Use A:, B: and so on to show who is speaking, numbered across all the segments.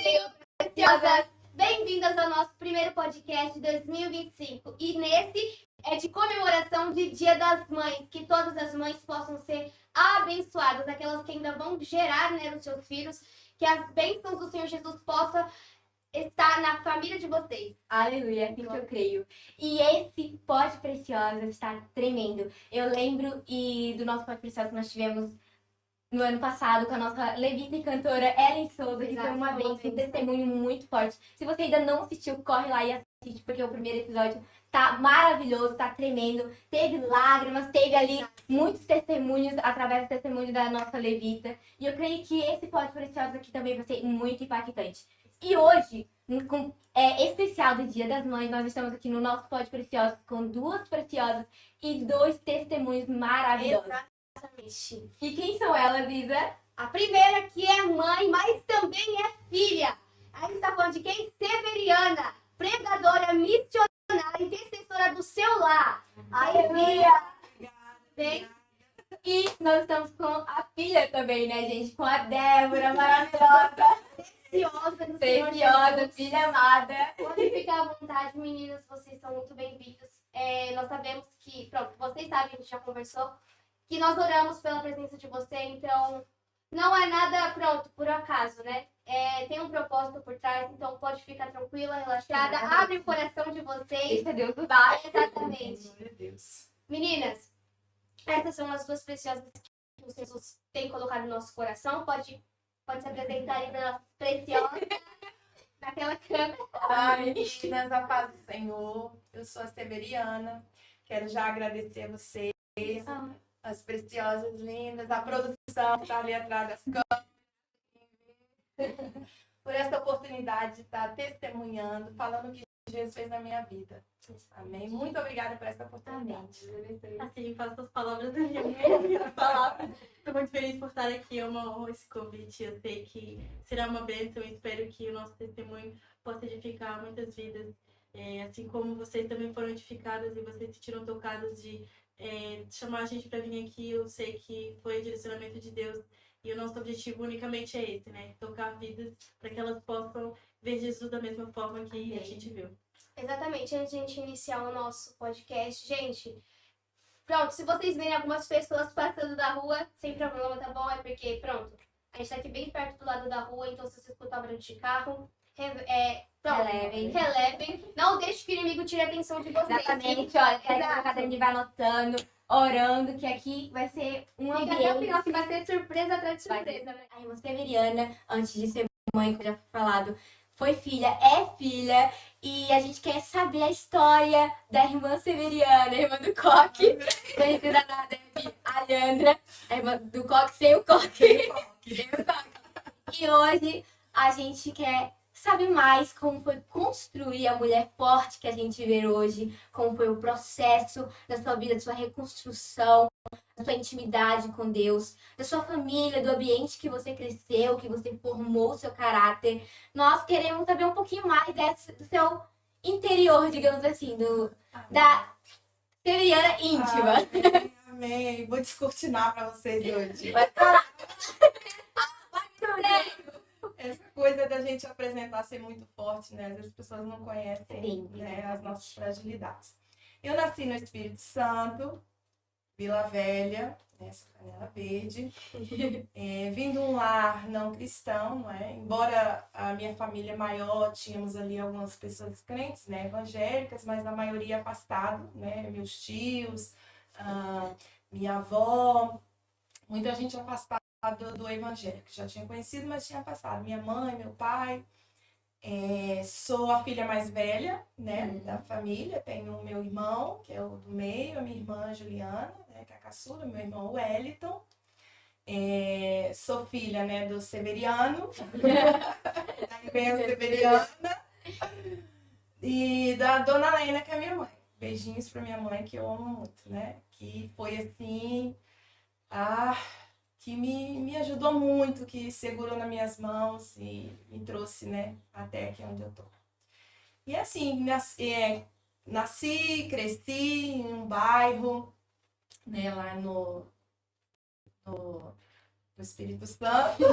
A: Senhor, preciosas! Bem-vindas ao nosso primeiro podcast de 2025. E nesse é de comemoração de Dia das Mães. Que todas as mães possam ser abençoadas, aquelas que ainda vão gerar, né, os seus filhos. Que as bênçãos do Senhor Jesus possam estar na família de vocês.
B: Aleluia, assim que eu creio. E esse Pod Preciosa está tremendo. Eu lembro do nosso Pod Preciosa que nós tivemos no ano passado com a nossa levita e cantora Ellen Souza, que foi uma bênção, um testemunho muito forte. Se você ainda não assistiu, corre lá e assiste, porque o primeiro episódio tá maravilhoso, tá tremendo. Teve lágrimas, teve ali muitos testemunhos através do testemunho da nossa levita. E eu creio que esse Pod Preciosa aqui também vai ser muito impactante. E hoje, especial do Dia das Mães, nós estamos aqui no nosso Pod Precioso com duas preciosas e dois testemunhos maravilhosos.
A: Exatamente.
B: E quem são elas, Isa?
A: A primeira que é mãe, mas também é filha. A gente tá falando de quem? Severiana, pregadora, missionária, intercessora do seu lar. Aleluia! Bem,
B: E nós estamos com a filha também, né, gente? Com a Débora, maravilhosa.
A: preciosa do Senhor
B: Preciosa,
A: Jesus.
B: filha amada.
A: Podem ficar à vontade, meninas, vocês são muito bem-vindas. Nós sabemos que, pronto, vocês sabem, a gente já conversou, que nós oramos pela presença de você, então não é nada, pronto, por acaso, né? Tem um propósito por trás, então pode ficar tranquila, relaxada, abre o coração de vocês.
B: Deixa Deus mudar.
A: Exatamente.
C: Glória a Deus.
A: Meninas, essas são as duas preciosas que o Jesus tem colocado no nosso coração. Pode se apresentar aí para nossa preciosa naquela câmera.
C: Ai, meninas, a paz do Senhor. Eu sou a Severiana. Quero já agradecer a vocês, as preciosas lindas, a produção que está ali atrás das câmeras, por essa oportunidade de estar testemunhando, falando o que Jesus fez na minha vida. Amém. Muito obrigada por essa oportunidade.
D: Assim, faço as palavras da minha palavra. Estou muito feliz por estar aqui. Eu amo esse convite. Eu sei que será uma bênção. Eu espero que o nosso testemunho possa edificar muitas vidas. Assim como vocês também foram edificadas e vocês se sentiram tocadas de chamar a gente para vir aqui. Eu sei que foi o direcionamento de Deus. E o nosso objetivo unicamente é esse, né? Tocar vidas para que elas possam ver Jesus da mesma forma que a gente viu.
A: Exatamente, antes de a gente iniciar o nosso podcast, gente, pronto, se vocês verem algumas pessoas passando da rua, sem problema, tá bom? É porque, pronto, a gente tá aqui bem perto do lado da rua, então se você escutar barulho de carro, relevem. Não deixe que o inimigo tire a atenção de vocês.
B: Exatamente, olha, quero que
A: Exato.
B: a caderninha vai anotando, orando, que aqui vai ser um
A: Fica
B: ambiente.
A: até o final, que vai ser surpresa atrás de surpresa, né?
B: A irmã Severiana, antes de ser mãe, como eu já fui falado, foi filha, é filha, e a gente quer saber a história da irmã Severiana, a irmã do Coque, conhecida da Debbie Alhandra, a irmã do Coque sem o Coque. E hoje a gente quer saber mais como foi construir a mulher forte que a gente vê hoje, como foi o processo da sua vida, da sua reconstrução, da sua intimidade com Deus, da sua família, do ambiente que você cresceu, que você formou o seu caráter. Nós queremos saber um pouquinho mais do seu interior, digamos assim, da Severiana íntima.
C: Amém. Vou descortinar para vocês hoje.
B: Vai falar.
C: Essa coisa da gente apresentar ser muito forte, né? Às vezes as pessoas não conhecem,
B: Sim.
C: né, as nossas fragilidades. Eu nasci no Espírito Santo, Vila Velha, nessa Canela Verde. Vim de um lar não cristão, não é? Embora a minha família maior, tínhamos ali algumas pessoas crentes, né, evangélicas, mas a maioria afastado, né? Meus tios, minha avó, muita gente afastada do evangelho, que já tinha conhecido, mas tinha passado. Minha mãe, meu pai. Sou a filha mais velha, né, da família. Tenho o meu irmão, que é o do meio, a minha irmã Juliana, né, que é a caçula, meu irmão Wellington. Sou filha, né, do Severiano, da Irmã Severiana, e da Dona Lena, que é a minha mãe. Beijinhos pra minha mãe, que eu amo muito, né, que foi assim, que me ajudou muito, que segurou nas minhas mãos e me trouxe, né, até aqui onde eu tô. E assim, nasci, cresci em um bairro, né, lá no Espírito Santo.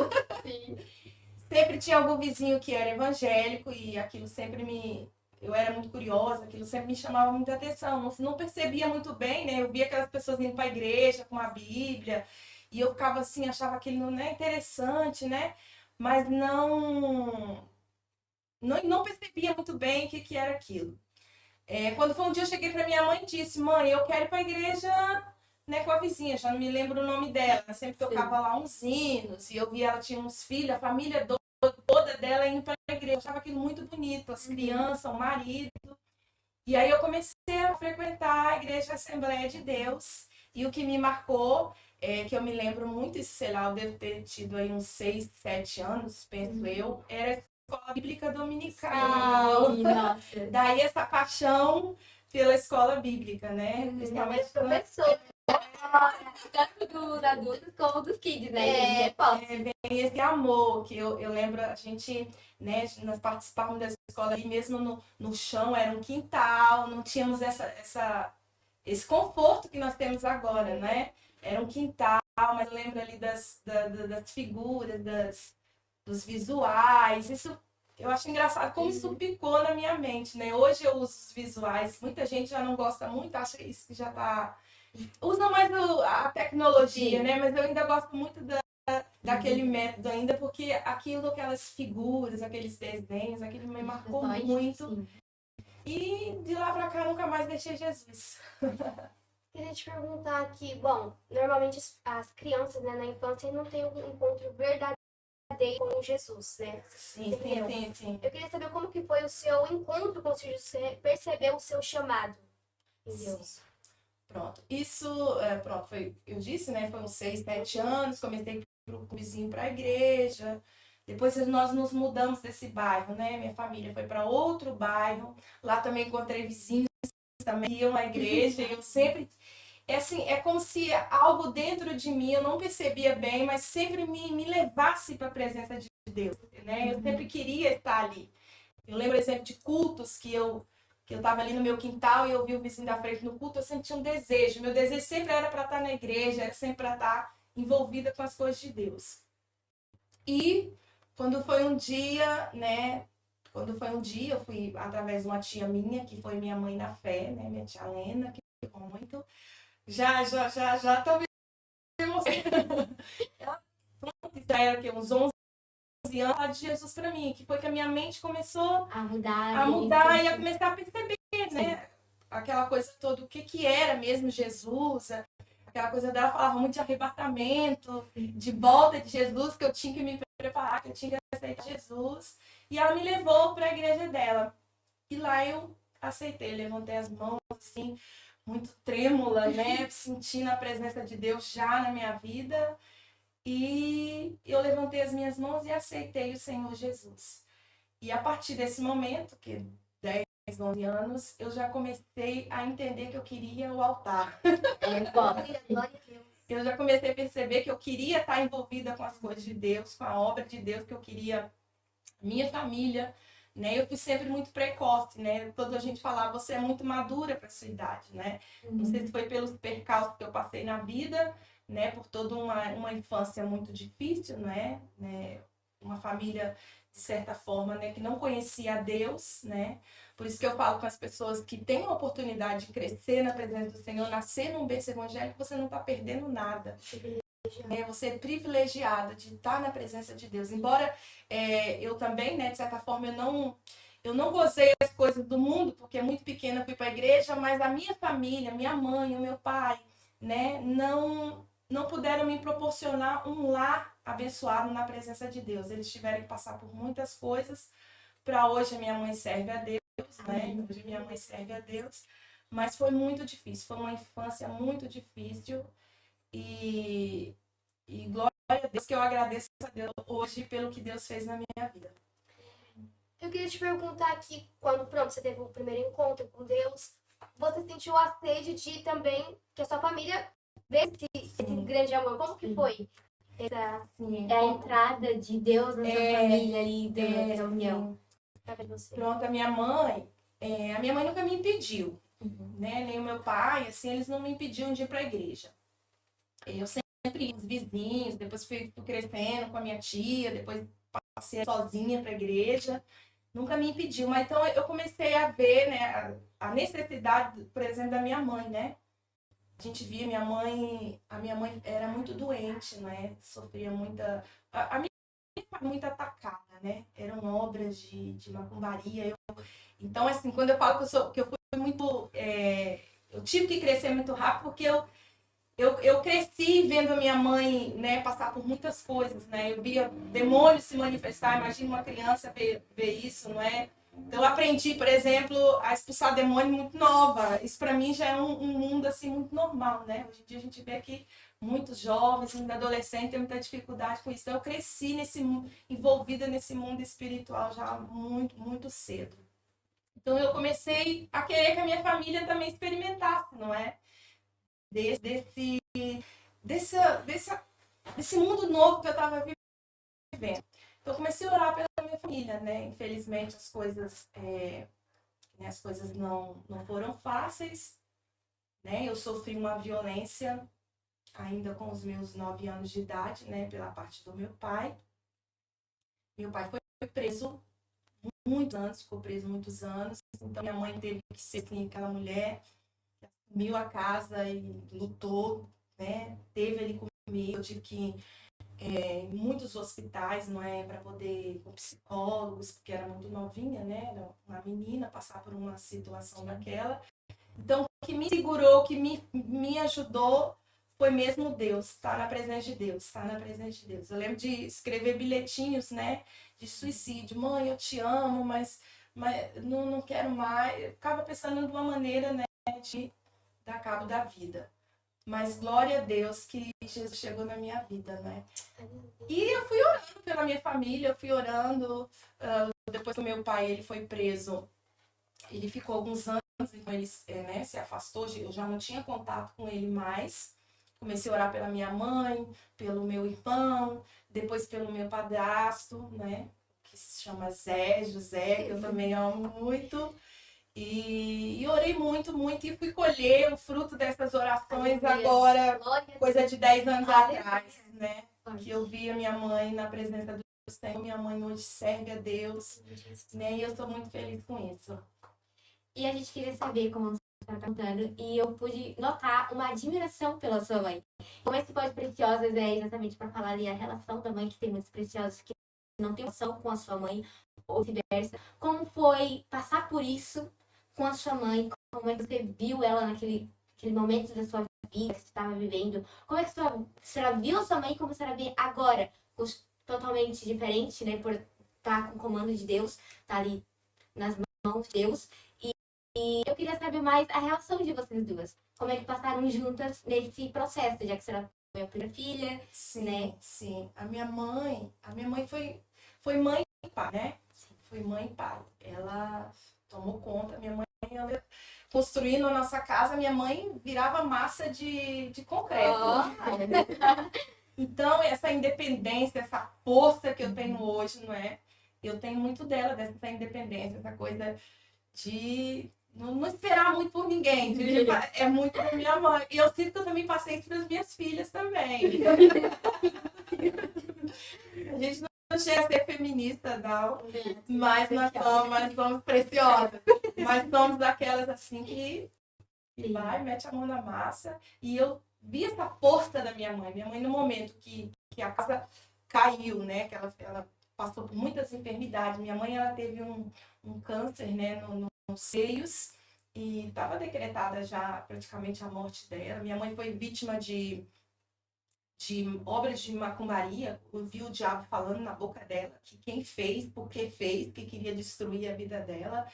C: sempre tinha algum vizinho que era evangélico e aquilo sempre eu era muito curiosa, aquilo sempre me chamava muita atenção. Não percebia muito bem, né? Eu via aquelas pessoas indo para a igreja com a Bíblia e eu ficava assim, achava aquilo, né, interessante, né? Mas não percebia muito bem o que era aquilo. Quando foi um dia, eu cheguei para minha mãe e disse: mãe, eu quero ir para a igreja, né, com a vizinha, já não me lembro o nome dela. Ela sempre tocava lá uns hinos e eu via ela tinha uns filhos, a família toda dela indo para a igreja. Eu achava aquilo muito bonito, as crianças, o marido. E aí eu comecei a frequentar a Igreja Assembleia de Deus. E o que me marcou, que eu me lembro muito, sei lá, eu devo ter tido aí uns 6, 7 anos, penso eu, era a Escola Bíblica Dominical.
B: Sim, nossa.
C: Daí essa paixão pela escola bíblica, né?
A: Principalmente
C: Principalmente
A: professor.
B: Tanto dos adultos como dos kids, né?
C: vem esse amor que eu lembro, a gente, né, nós participávamos da escola e mesmo no chão era um quintal, não tínhamos esse conforto que nós temos agora, né? Era um quintal, mas eu lembro ali das figuras, dos visuais, isso eu acho engraçado como isso ficou na minha mente, né? Hoje eu uso os visuais, muita gente já não gosta muito, acha isso que já tá... Usa mais a tecnologia,
B: Sim.
C: né? Mas eu ainda gosto muito daquele método ainda, porque aquelas figuras, aqueles desenhos, aquilo me marcou muito.
B: Sim.
C: E de lá pra cá nunca mais deixei Jesus.
A: Queria te perguntar aqui, bom, normalmente as crianças, né, na infância não têm um encontro verdadeiro com Jesus, né?
C: Sim.
A: Eu queria saber como que foi o seu encontro com Jesus, você percebeu o seu chamado em Deus.
C: Pronto. Isso, foi, eu disse, né? Foi uns 6, 7 anos, comecei com o vizinho para a igreja. Depois nós nos mudamos desse bairro, né? Minha família foi para outro bairro. Lá também encontrei vizinhos que também iam à igreja. E eu sempre... É como se algo dentro de mim, eu não percebia bem, mas sempre me levasse para a presença de Deus, né? Eu sempre queria estar ali. Eu lembro, exemplo, de cultos que eu estava ali no meu quintal e eu vi o vizinho da frente no culto, eu senti um desejo. Meu desejo sempre era para estar na igreja, era sempre para estar envolvida com as coisas de Deus. E quando foi um dia, né? Eu fui através de uma tia minha, que foi minha mãe na fé, né? Minha tia Lena, que ficou muito... Já tô me emocionando. Já era o quê? Uns 11 anos, falar de Jesus para mim, que foi que a minha mente começou
B: A mudar
C: e a começar a perceber, né? Aquela coisa toda, o que era mesmo Jesus, aquela coisa dela falava muito de arrebatamento, de volta de Jesus, que eu tinha que me preparar, que eu tinha que aceitar Jesus. E ela me levou para a igreja dela. E lá eu aceitei, levantei as mãos, assim, muito trêmula, né? Sentindo a presença de Deus já na minha vida. E eu levantei as minhas mãos e aceitei o Senhor Jesus. E a partir desse momento, que 10, 11 anos, eu já comecei a entender que eu queria o altar. Eu já comecei a perceber que eu queria estar envolvida com as coisas de Deus, com a obra de Deus, que eu queria minha família, né? Eu fui sempre muito precoce, né? Toda a gente falava, você é muito madura para sua idade, né? Não sei se foi pelos percalços que eu passei na vida, né? Por toda uma infância muito difícil, né? Uma família, de certa forma, né? Que não conhecia a Deus, né? Por isso que eu falo com as pessoas que têm a oportunidade de crescer na presença do Senhor, nascer num berço evangélico, você não está perdendo nada. Você é privilegiada de estar na presença de Deus. Embora eu também, né, de certa forma, eu não gozei as coisas do mundo, porque muito pequena fui para a igreja, mas a minha família, minha mãe, o meu pai, né, não puderam me proporcionar um lar abençoado na presença de Deus. Eles tiveram que passar por muitas coisas. Para hoje, a minha mãe serve a Deus, né? Hoje minha mãe serve a Deus. Mas foi muito difícil, foi uma infância muito difícil. E glória a Deus, que eu agradeço a Deus hoje pelo que Deus fez na minha vida.
A: Eu queria te perguntar aqui, quando você teve o primeiro encontro com Deus, você sentiu a sede de também que a sua família vê esse grande amor? Como que foi essa
B: a entrada de Deus na sua família ali, da reunião?
C: Pronto, a minha mãe nunca me impediu, né? Nem o meu pai, assim, eles não me impediam de ir para a igreja. Eu sempre ia com os vizinhos, depois fui crescendo com a minha tia, depois passei sozinha para a igreja, nunca me impediu. Mas então eu comecei a ver, né, a necessidade, por exemplo, da minha mãe, né? A gente via a minha mãe era muito doente, né? Sofria muita. A minha mãe foi muito atacada, né? Eram obras de macumbaria. Então, assim, quando eu falo que eu fui muito. Eu tive que crescer muito rápido, porque eu cresci vendo a minha mãe, né, passar por muitas coisas, né? Eu via demônios se manifestar, imagina uma criança ver isso, não é? Então eu aprendi, por exemplo, a expulsar demônio muito nova. Isso para mim já é um mundo assim muito normal, né? Hoje em dia a gente vê que muitos jovens, muitos adolescentes têm muita dificuldade com isso. Então eu cresci envolvida nesse mundo espiritual já muito, muito cedo. Então eu comecei a querer que a minha família também experimentasse, não é? Desse mundo novo que eu estava vivendo. Então, eu comecei a orar pela minha família, né? Infelizmente, as coisas não foram fáceis, né? Eu sofri uma violência ainda com os meus 9 anos de idade, né? Pela parte do meu pai. Meu pai foi preso muitos anos, ficou preso muitos anos. Então, minha mãe teve que ser assim, aquela mulher que assumiu a casa e lutou, né? Teve ali comigo, eu tive que em muitos hospitais, não é, para poder com psicólogos, porque era muito novinha, né, era uma menina passar por uma situação daquela. Então, o que me segurou, o que me ajudou foi mesmo Deus, estar na presença de Deus, estar na presença de Deus. Eu lembro de escrever bilhetinhos, né, de suicídio. Mãe, eu te amo, mas não quero mais. Eu ficava pensando de uma maneira, né, de dar cabo da vida. Mas glória a Deus que Jesus chegou na minha vida, né? E eu fui orando pela minha família, eu fui orando. Depois que o meu pai ele foi preso, ele ficou alguns anos, então ele né, se afastou, eu já não tinha contato com ele mais. Comecei a orar pela minha mãe, pelo meu irmão, depois pelo meu padrasto, né? Que se chama José, que eu também amo muito. E orei muito, muito, e fui colher o fruto dessas orações agora, coisa de 10 anos atrás, né? Que eu vi a minha mãe na presença do Senhor, minha mãe hoje serve a Deus, né? E eu estou muito feliz com isso.
B: E a gente queria saber, como você está perguntando, e eu pude notar uma admiração pela sua mãe. Como esse pó de preciosas é exatamente para falar ali a relação da mãe, que tem muitos preciosos que não tem relação com a sua mãe, ou vice-versa. Como foi passar por isso com a sua mãe? Como é que você viu ela naquele momento da sua vida que você estava vivendo? Como é que você viu a sua mãe, como você vê agora? Totalmente diferente, né? Por estar com o comando de Deus, estar ali nas mãos de Deus. E eu queria saber mais a relação de vocês duas. Como é que passaram juntas nesse processo, já que você foi a primeira filha,
C: sim,
B: né?
C: Sim, a minha mãe foi mãe e pai, né? Foi mãe e pai. Ela tomou conta, minha mãe, ela, construindo a nossa casa, minha mãe virava massa de concreto. Então, essa independência, essa força que eu tenho hoje, não é? Eu tenho muito dela, dessa independência, essa coisa de não esperar muito por ninguém. É muito da minha mãe. E eu sinto que eu também passei isso para as minhas filhas também. A gente não chega a ser feminista, não. Mas nós somos preciosas. Mas somos daquelas assim que vai, mete a mão na massa. E eu vi essa força da minha mãe. Minha mãe, no momento que a casa caiu, né? Que ela passou por muitas enfermidades. Minha mãe, ela teve um câncer, né? Nos seios. E estava decretada já praticamente a morte dela. Minha mãe foi vítima de obras de macumbaria. Eu vi o diabo falando na boca dela que quem fez, por que fez, que queria destruir a vida dela.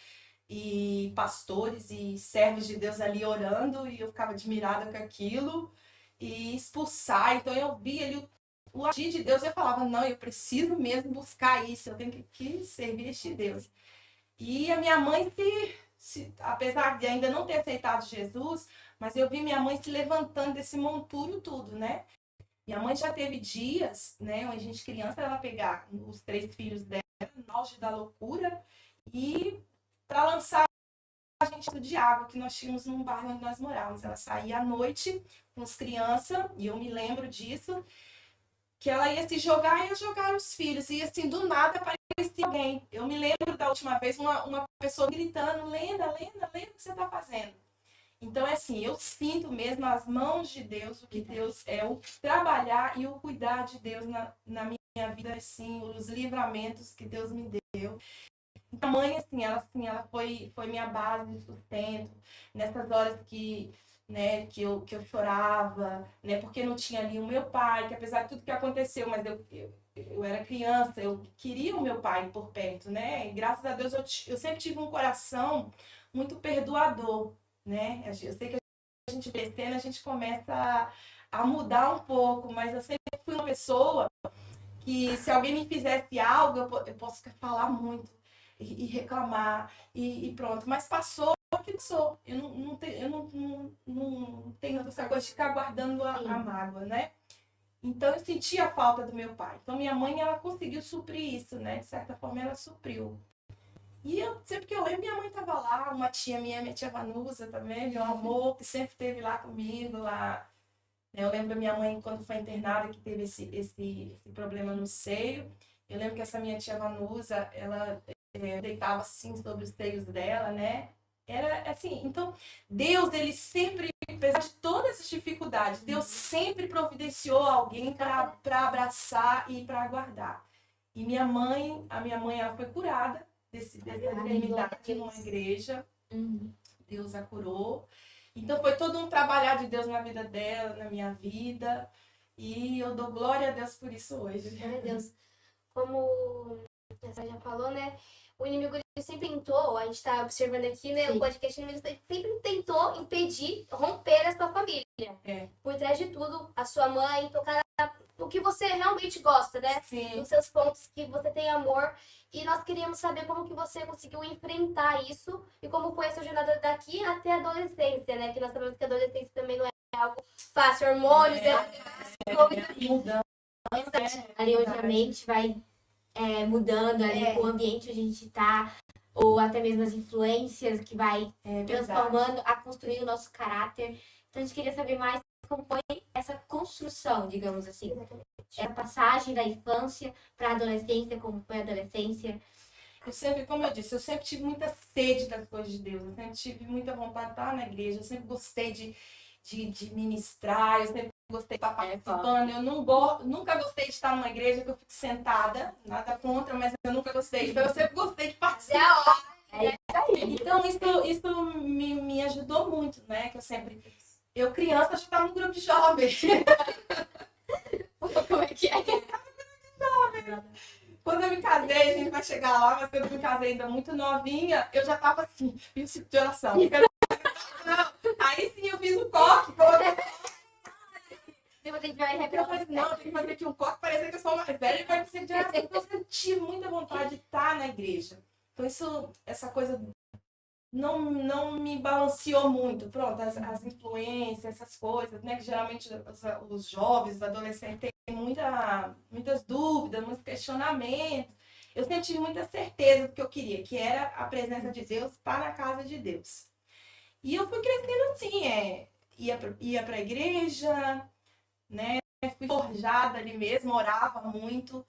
C: E pastores e servos de Deus ali orando, e eu ficava admirada com aquilo, e expulsar. Então eu via ali o agir de Deus, eu falava, não, eu preciso mesmo buscar isso, eu tenho que servir este Deus. E a minha mãe, apesar de ainda não ter aceitado Jesus, mas eu vi minha mãe se levantando desse monturo tudo, né? Minha mãe já teve dias, né, onde a gente criança, ela pegar os 3 filhos dela, no auge da loucura, e para lançar a gente de água que nós tínhamos num bairro onde nós morávamos. Ela saía à noite com as crianças, e eu me lembro disso, que ela ia se jogar e ia jogar os filhos. E assim, do nada aparecia alguém. Eu me lembro da última vez uma pessoa gritando, Lenda, Lenda, o que você está fazendo? Então, é assim, eu sinto mesmo as mãos de Deus, o que Deus é, o trabalhar e o cuidar de Deus na minha vida, assim, os livramentos que Deus me deu. A mãe, assim, ela foi minha base de sustento nessas horas que, né, que eu chorava, né, porque não tinha ali o meu pai, que apesar de tudo que aconteceu, mas eu era criança, eu queria o meu pai por perto, né, e graças a Deus eu sempre tive um coração muito perdoador, né, eu sei que a gente crescendo, a gente começa a mudar um pouco, mas eu sempre fui uma pessoa que se alguém me fizesse algo, eu posso falar muito e reclamar e pronto. Mas passou o que passou. Eu não tenho essa coisa de ficar guardando a mágoa, né? Então eu senti a falta do meu pai. Então minha mãe, ela conseguiu suprir isso, né? De certa forma ela supriu. E eu, sempre que eu lembro, minha mãe estava lá, uma tia minha tia Vanusa também, meu amor, que sempre esteve lá comigo, lá. Eu lembro da minha mãe, quando foi internada, que teve esse problema no seio. Eu lembro que essa minha tia Vanusa, ela deitava assim sobre os seios dela, né? Era assim, então, Deus, ele sempre, apesar de todas as dificuldades, Deus sempre providenciou alguém para abraçar e para aguardar. E a minha mãe, ela foi curada dessa enfermidade numa igreja. Deus a curou. Então foi todo um trabalhar de Deus na vida dela, na minha vida. E eu dou glória a Deus por isso hoje.
A: Meu Deus. Como você já falou, né? O inimigo ele sempre tentou, a gente está observando aqui, né? Sim. O podcast, o inimigo sempre tentou impedir, romper a sua família. Por trás de tudo, a sua mãe, tocar no que você realmente gosta, né?
C: Sim.
A: Nos seus pontos que você tem amor. E nós queríamos saber como que você conseguiu enfrentar isso e como foi a sua jornada daqui até a adolescência, né? Que nós sabemos que a adolescência também não é algo fácil, hormônios,
C: mudando.
B: Ali onde a mente vai mudando, ali com o ambiente onde a gente tá, ou até mesmo as influências que vai transformando a construir o nosso caráter. Então a gente queria saber mais como foi essa construção, digamos assim. Essa passagem da infância para a adolescência, como foi a adolescência.
C: Eu sempre, como eu disse, eu sempre tive muita sede das coisas de Deus. Eu sempre tive muita vontade de estar na igreja. Eu sempre gostei de ministrar. Eu sempre gostei de estar participando. Eu nunca gostei de estar numa igreja que eu fico sentada. Nada contra, mas eu nunca gostei. Então eu sempre gostei de participar. Então isso me ajudou muito, né? Que eu criança, já estava no grupo de jovens.
B: Como é que é?
C: Quando eu me casei, a gente vai chegar lá, mas quando eu me casei ainda muito novinha, eu já estava assim, princípio de oração. Aí sim eu fiz um coque.
B: Depois a gente vai
C: Eu falei, não, tem que fazer aqui um coque, parecia que eu sou mais velha e vai princípio de oração. Então eu senti muita vontade de estar na igreja. Então essa coisa não me balanceou muito. Pronto, as influências, essas coisas, né? Que geralmente os jovens, os adolescentes têm muitas dúvidas, muitos questionamentos. Eu sempre tive muita certeza do que eu queria, que era a presença de Deus, estar na casa de Deus. E eu fui crescendo assim, ia para a igreja, né? Fui forjada ali mesmo, orava muito,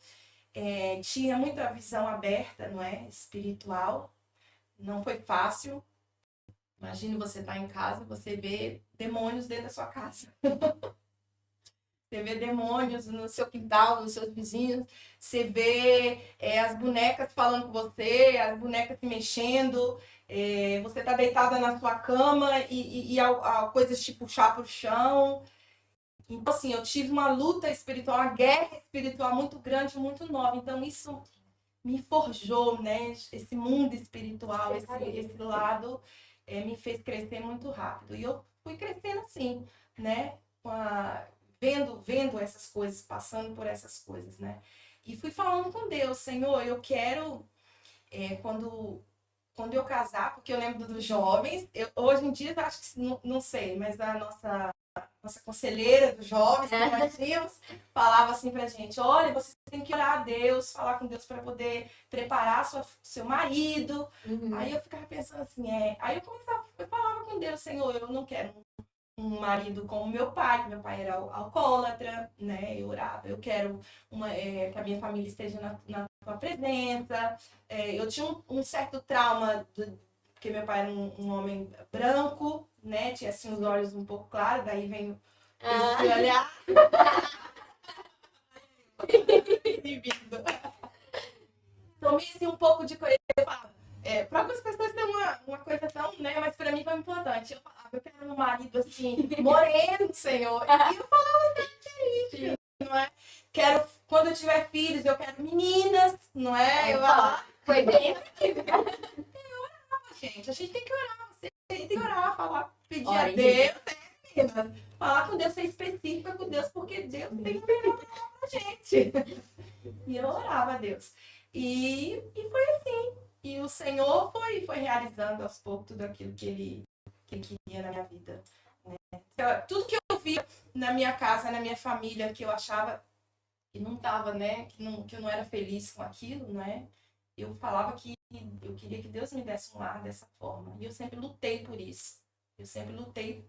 C: tinha muita visão aberta, não é? Espiritual. Não foi fácil. Imagine você estar em casa, você vê demônios dentro da sua casa. Você vê demônios no seu quintal, nos seus vizinhos. Você vê as bonecas falando com você, as bonecas se mexendo. Você está deitada na sua cama e coisas te puxar para o chão. Então, assim, eu tive uma luta espiritual, uma guerra espiritual muito grande, muito nova. Então, isso me forjou, né? Esse mundo espiritual, esse lado me fez crescer muito rápido. E eu fui crescendo assim, né? Vendo essas coisas, passando por essas coisas, né? E fui falando com Deus, Senhor, eu quero, quando eu casar, porque eu lembro dos jovens, hoje em dia eu acho que, não sei, mas a nossa conselheira dos jovens, que nós tínhamos, falava assim pra gente, olha, você tem que orar a Deus, falar com Deus para poder preparar seu marido. Aí eu ficava pensando assim, aí eu falava com Deus, Senhor, eu não quero um marido como meu pai, que meu pai era alcoólatra, né? Eu orava, eu quero que a minha família esteja na tua presença. Eu tinha um certo trauma, porque meu pai era um homem branco, né? Tinha assim os olhos um pouco claros, daí vem esse olhar. Tomei assim um pouco de coisa. Para algumas pessoas tem uma coisa tão, né? Mas para mim foi importante. Eu falava, eu quero um marido assim, moreno, Senhor. E eu falava assim, não é? Quero, quando eu tiver filhos, eu quero meninas, não é? Eu falava,
B: Foi bem.
C: gente, a gente tem que orar, você tem que orar, falar, pedir a
B: Ora,
C: Deus, meninas. Falar com Deus, ser específica com Deus, porque Deus tem o melhor pra gente. E eu orava a Deus. E foi assim. E o Senhor foi realizando aos poucos tudo aquilo que ele queria na minha vida. Né? Tudo que eu via na minha casa, na minha família, que eu achava que não estava, né? Que eu não era feliz com aquilo, né? Eu falava que eu queria que Deus me desse um lar dessa forma. E eu sempre lutei por isso. Eu sempre lutei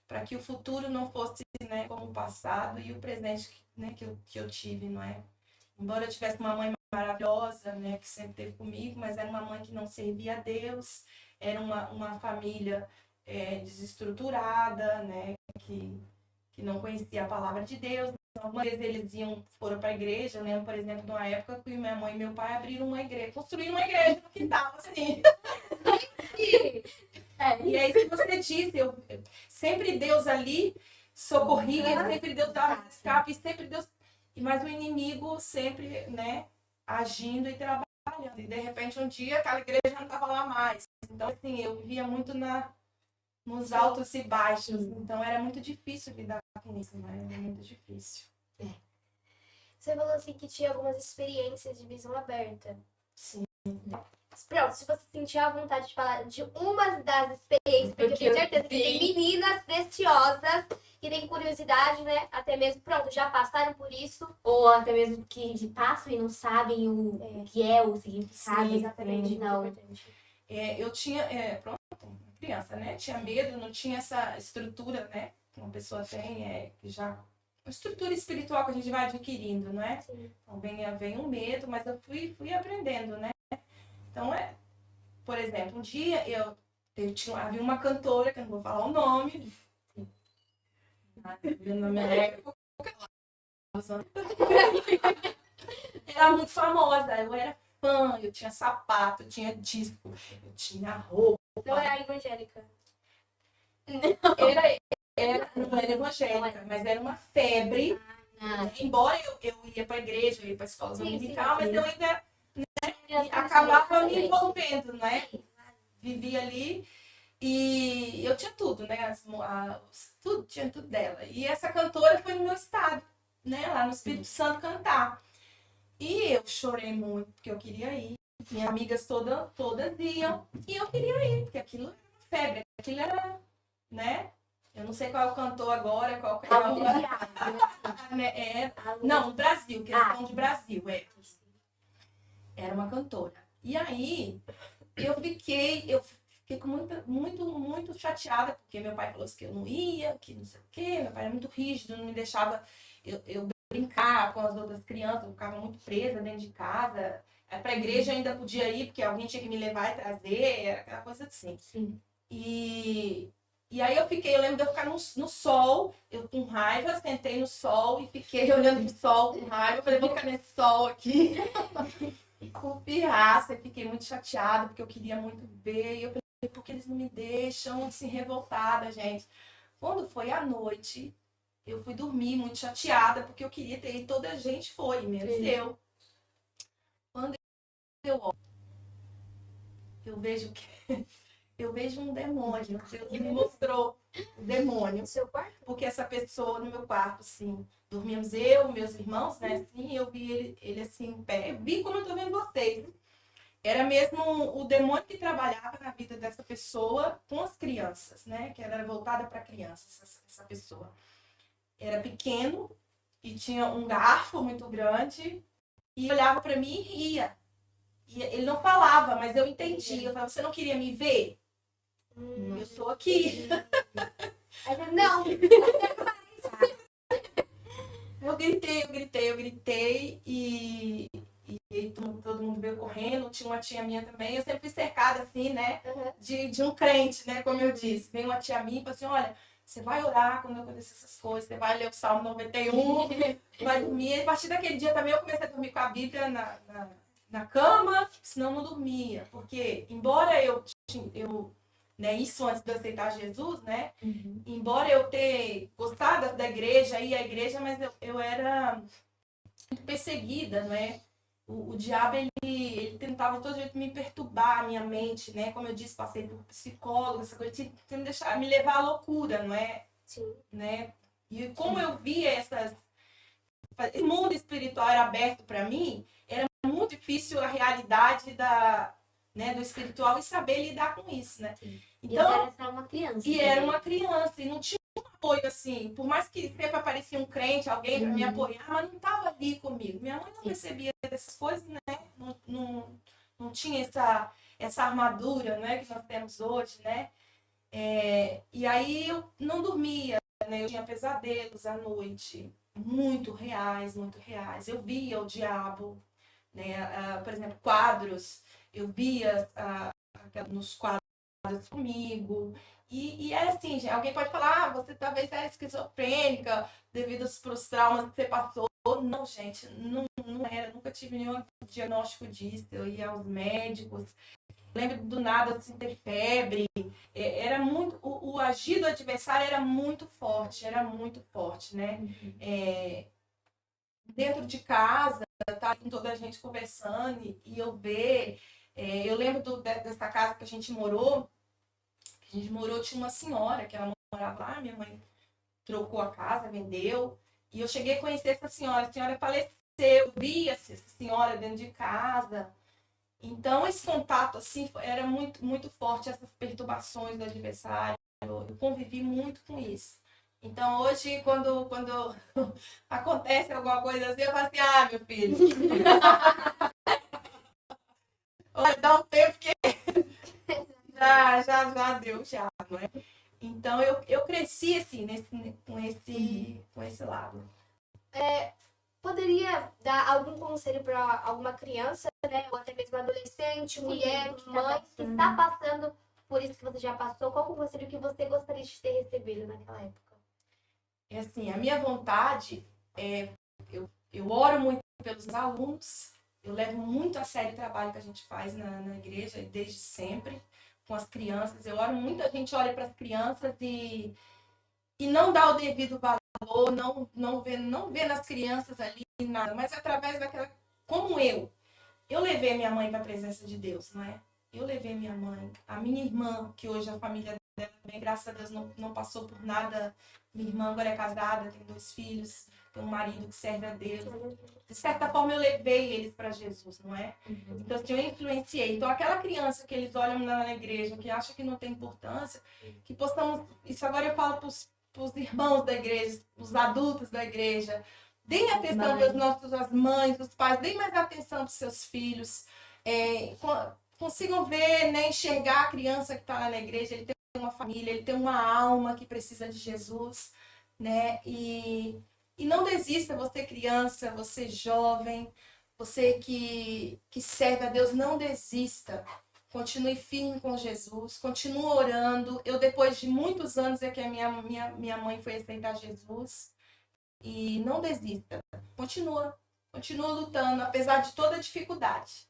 C: para que o futuro não fosse, né, como o passado e o presente, né, que eu tive, não é? Embora eu tivesse uma mãe maravilhosa, né, que sempre esteve comigo, mas era uma mãe que não servia a Deus, era uma família desestruturada, né, que não conhecia a palavra de Deus. Algumas vezes eles foram para a igreja. Eu lembro, por exemplo, de uma época que minha mãe e meu pai abriram uma igreja, construíram uma igreja no quintal, assim. E é isso que você disse, sempre Deus ali socorria, sempre Deus dava escape, sempre Deus. Mas o inimigo sempre, né, agindo e trabalhando. E de repente um dia aquela igreja não estava lá mais. Então, assim, eu vivia muito nos altos e baixos. Então era muito difícil lidar com isso, né? Era muito difícil.
A: Você falou assim que tinha algumas experiências de visão aberta.
C: Sim.
A: Pronto, se você sentir a vontade de falar de uma das experiências, porque eu tenho certeza que tem meninas preciosas que têm curiosidade, né? Até mesmo, pronto, já passaram por isso.
B: Ou até mesmo que passam e não sabem o que é o significado.
C: Sim,
A: Exatamente,
B: não.
C: Eu tinha, pronto, criança, né? Tinha medo, não tinha essa estrutura, né? Que uma pessoa tem, já uma estrutura espiritual que a gente vai adquirindo, não é?
A: Sim.
C: Então vem um medo, mas eu fui aprendendo, né? Então, por exemplo, um dia havia uma cantora, que eu não vou falar o nome, na minha época, era muito famosa, eu era fã, eu tinha sapato, eu tinha disco, eu tinha roupa.
A: Não era evangélica.
C: Não era evangélica, mas era uma febre. Embora eu ia para a igreja, eu ia para a escola dominical, mas eu ainda acabava me envolvendo, né? Vivia ali e eu tinha tudo, né? Tinha tudo dela. E essa cantora foi no meu estado, né? Lá no Espírito Santo cantar. E eu chorei muito, porque eu queria ir. Minhas amigas todas iam. E eu queria ir, porque aquilo era uma febre. Aquilo era, né? Eu não sei qual é o cantor agora, qual é não, no Brasil, questão de Brasil, Era uma cantora. E aí, eu fiquei muito chateada, porque meu pai falou assim que eu não ia, que não sei o quê. Meu pai era muito rígido, não me deixava eu brincar com as outras crianças, eu ficava muito presa dentro de casa. Para a igreja eu ainda podia ir, porque alguém tinha que me levar e trazer, era aquela coisa assim.
B: Sim.
C: E aí eu lembro de eu ficar no sol, eu com raiva, sentei no sol e fiquei olhando pro sol com raiva. Eu falei, vou ficar nesse sol aqui. Com pirraça, e fiquei muito chateada, porque eu queria muito ver. E eu falei, por que eles não me deixam? Assim, revoltada, gente. Quando foi à noite, eu fui dormir muito chateada, porque eu queria ter ido, toda a gente foi, menos eu. Quando eu vejo que... Eu vejo um demônio. Deus me mostrou o demônio.
A: No seu quarto?
C: Porque essa pessoa no meu quarto, assim, dormíamos eu, meus irmãos, né? Assim, eu vi ele assim em pé. Eu vi como eu tô vendo vocês. Era mesmo o demônio que trabalhava na vida dessa pessoa com as crianças, né? Que era voltada para crianças, essa pessoa. Era pequeno e tinha um garfo muito grande e olhava para mim e ria. E ele não falava, mas eu entendi. Eu falava, você não queria me ver? Eu sou aqui.
A: Aí eu, não,
C: Eu gritei e todo mundo veio correndo. Tinha uma tia minha também. Eu sempre fui cercada assim, né? De um crente, né? Como eu disse. Veio uma tia minha e falou assim: olha, você vai orar quando acontecer essas coisas, você vai ler o Salmo 91, vai dormir. E a partir daquele dia também eu comecei a dormir com a Bíblia na cama, senão não dormia. Porque, embora eu né, isso antes de eu aceitar Jesus, né? Embora eu ter gostado da igreja, ir à igreja, mas eu era muito perseguida, não é? O diabo, ele tentava de todo jeito me perturbar a minha mente, né? Como eu disse, passei por psicólogo, essa coisa, tentando me levar à loucura, não é?
A: Sim.
C: Né? E como eu via esse mundo espiritual era aberto para mim, era muito difícil a realidade do espiritual e saber lidar com isso, né?
B: Então, era só uma criança.
C: E era uma criança, e não tinha um apoio assim. Por mais que sempre aparecia um crente, alguém para me apoiar, mas não estava ali comigo. Minha mãe não percebia dessas coisas, né? Não tinha essa armadura, né, que nós temos hoje, né? E aí eu não dormia, né? Eu tinha pesadelos à noite, muito reais, muito reais. Eu via o diabo, né? Por exemplo, quadros. Eu via nos quadros comigo. E é assim, gente, alguém pode falar, você talvez é esquizofrênica devido aos traumas que você passou. Não, gente, não era, nunca tive nenhum diagnóstico disso. Eu ia aos médicos, lembro do nada assim, ter febre. Era muito, o agir do adversário era muito forte, né? Dentro de casa, tá com toda a gente conversando e eu ver. Eu lembro dessa casa que a gente morou, tinha uma senhora que ela morava lá, minha mãe trocou a casa, vendeu, e eu cheguei a conhecer essa senhora. A senhora faleceu, eu vi essa senhora dentro de casa. Então, esse contato assim era muito, muito forte, essas perturbações do adversário. Eu convivi muito com isso. Então, hoje, quando acontece alguma coisa assim, eu falo assim: meu filho, olha, dá um tempo que já deu, já, não é? Então, eu cresci assim, com esse lado.
A: poderia dar algum conselho para alguma criança, né? Ou até mesmo adolescente, mulher, mãe, que está passando por isso que você já passou? Qual o conselho que você gostaria de ter recebido naquela época?
C: Assim, a minha vontade é... Eu oro muito pelos alunos, eu levo muito a sério o trabalho que a gente faz na igreja, desde sempre, com as crianças. Eu oro muito, a gente olha para as crianças e não dá o devido valor, não vê nas crianças ali nada, mas através daquela... Como eu levei minha mãe para a presença de Deus, não é? Eu levei minha mãe, a minha irmã, que hoje a família dela, graças a Deus, não passou por nada. Minha irmã agora é casada, tem 2 filhos, tem um marido que serve a Deus. De certa forma, eu levei eles para Jesus, não é? Então, assim, eu influenciei. Então, aquela criança que eles olham na igreja, que acha que não tem importância, que possamos... Isso agora eu falo para os irmãos da igreja, os adultos da igreja. Deem atenção para as mães, os pais, deem mais atenção para os seus filhos. Consigam ver, né, enxergar a criança que está lá na igreja. Ele tem uma família, ele tem uma alma que precisa de Jesus, né? E não desista, você criança, você jovem, você que serve a Deus, não desista. Continue firme com Jesus, continue orando. Eu, depois de muitos anos, é que a minha mãe foi aceitar Jesus. E não desista. Continua lutando, apesar de toda a dificuldade.